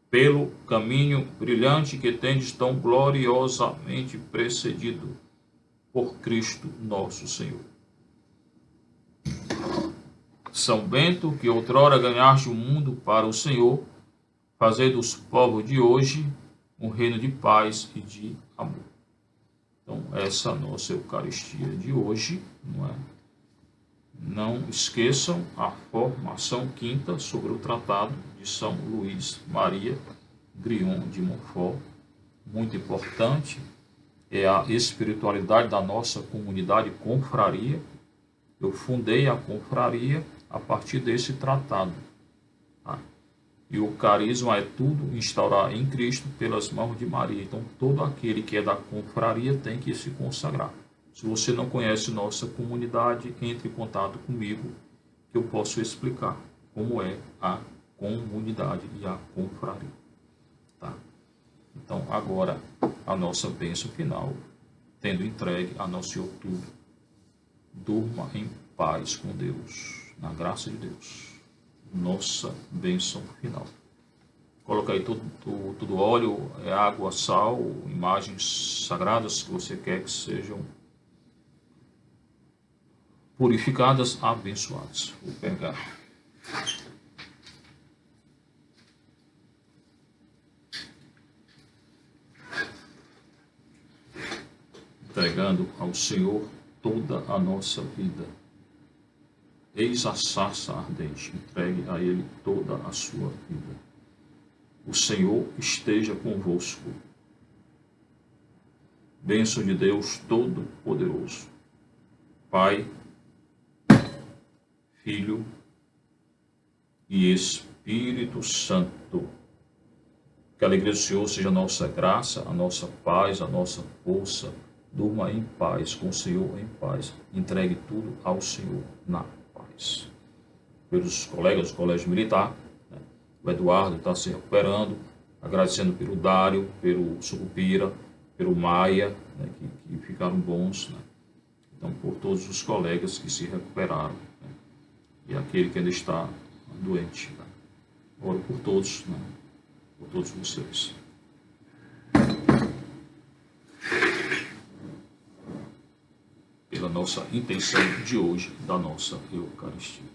pelo caminho brilhante que tendes tão gloriosamente precedido, por Cristo nosso Senhor. São Bento, que outrora ganhaste o mundo para o Senhor, fazei dos povos de hoje um reino de paz e de amor. Então, essa é a nossa Eucaristia de hoje, não é? Não esqueçam a formação quinta sobre o tratado de São Luís Maria Grion de Montfort, muito importante, é a espiritualidade da nossa comunidade confraria. Eu fundei a confraria a partir desse tratado. Tá? E o carisma é tudo instaurar em Cristo pelas mãos de Maria. Então, todo aquele que é da confraria tem que se consagrar. Se você não conhece nossa comunidade, entre em contato comigo, que eu posso explicar como é a comunidade e a confraria. Tá? Então, agora, a nossa bênção final, tendo entregue a nosso Senhor tudo, durma em paz com Deus, na graça de Deus. Nossa bênção final. Coloca aí todo óleo, água, sal, imagens sagradas que você quer que sejam purificadas, abençoadas. Vou pegar. Entregando ao Senhor toda a nossa vida. Eis a sarça ardente, entregue a Ele toda a sua vida. O Senhor esteja convosco. Bênção de Deus Todo-Poderoso, Pai, Filho e Espírito Santo. Que a alegria do Senhor seja a nossa graça, a nossa paz, a nossa força. Durma em paz, com o Senhor em paz. Entregue tudo ao Senhor na paz. Pelos colegas do Colégio Militar, né? O Eduardo está se recuperando, agradecendo pelo Dário, pelo Sucupira, pelo Maia, né? que ficaram bons. Né? Então, por todos os colegas que se recuperaram. Né? E aquele que ainda está doente. Né? Oro por todos, né? Por todos vocês. Pela nossa intenção de hoje, da nossa Eucaristia.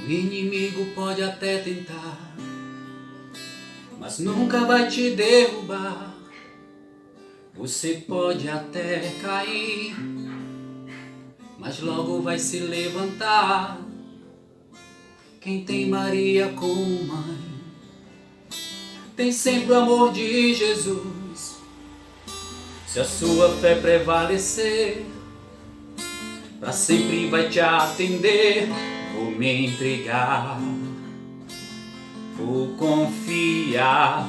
O inimigo pode até tentar, mas nunca vai te derrubar. Você pode até cair, mas logo vai se levantar. Quem tem Maria como mãe, tem sempre o amor de Jesus. Se a sua fé prevalecer, pra sempre vai te atender. Vou me entregar, vou confiar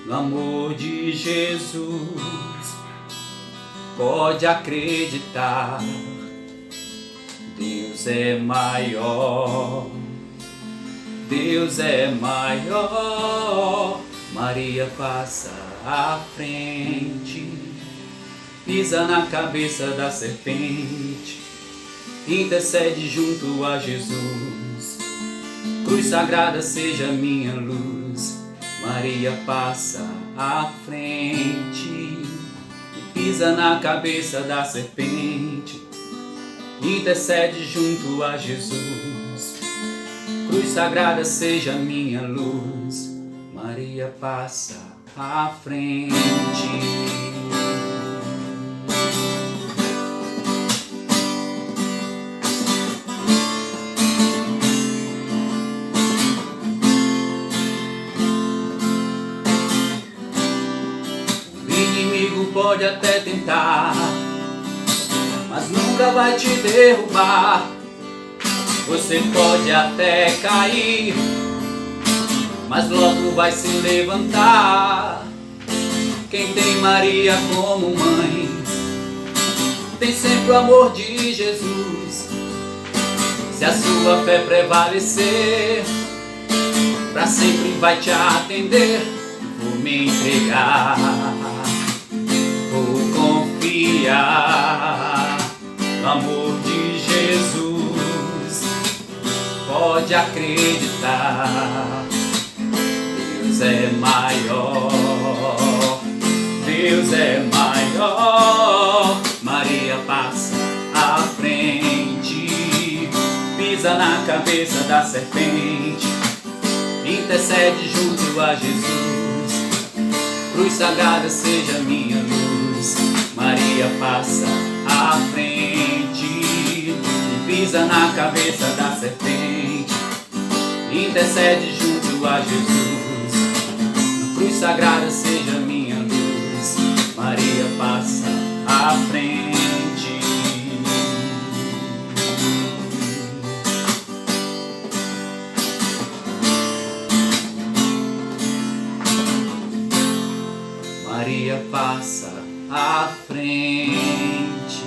no amor de Jesus. Pode acreditar, Deus é maior, Deus é maior. Maria passa à frente, pisa na cabeça da serpente, intercede junto a Jesus. Cruz sagrada seja minha luz. Maria passa à frente, pisa na cabeça da serpente, intercede junto a Jesus. Cruz sagrada seja minha luz. Maria passa à frente. Pode até tentar, mas nunca vai te derrubar. Você pode até cair, mas logo vai se levantar. Quem tem Maria como mãe, tem sempre o amor de Jesus. Se a sua fé prevalecer, pra sempre vai te atender. Vou me entregar, vou confiar no amor de Jesus. Pode acreditar, Deus é maior, Deus é maior. Maria passa à frente, pisa na cabeça da serpente, intercede junto a Jesus. Cruz sagrada seja minha luz. Maria passa à frente e pisa na cabeça da serpente, intercede junto a Jesus. Cruz sagrada seja minha luz. Maria passa à frente. Maria passa à frente.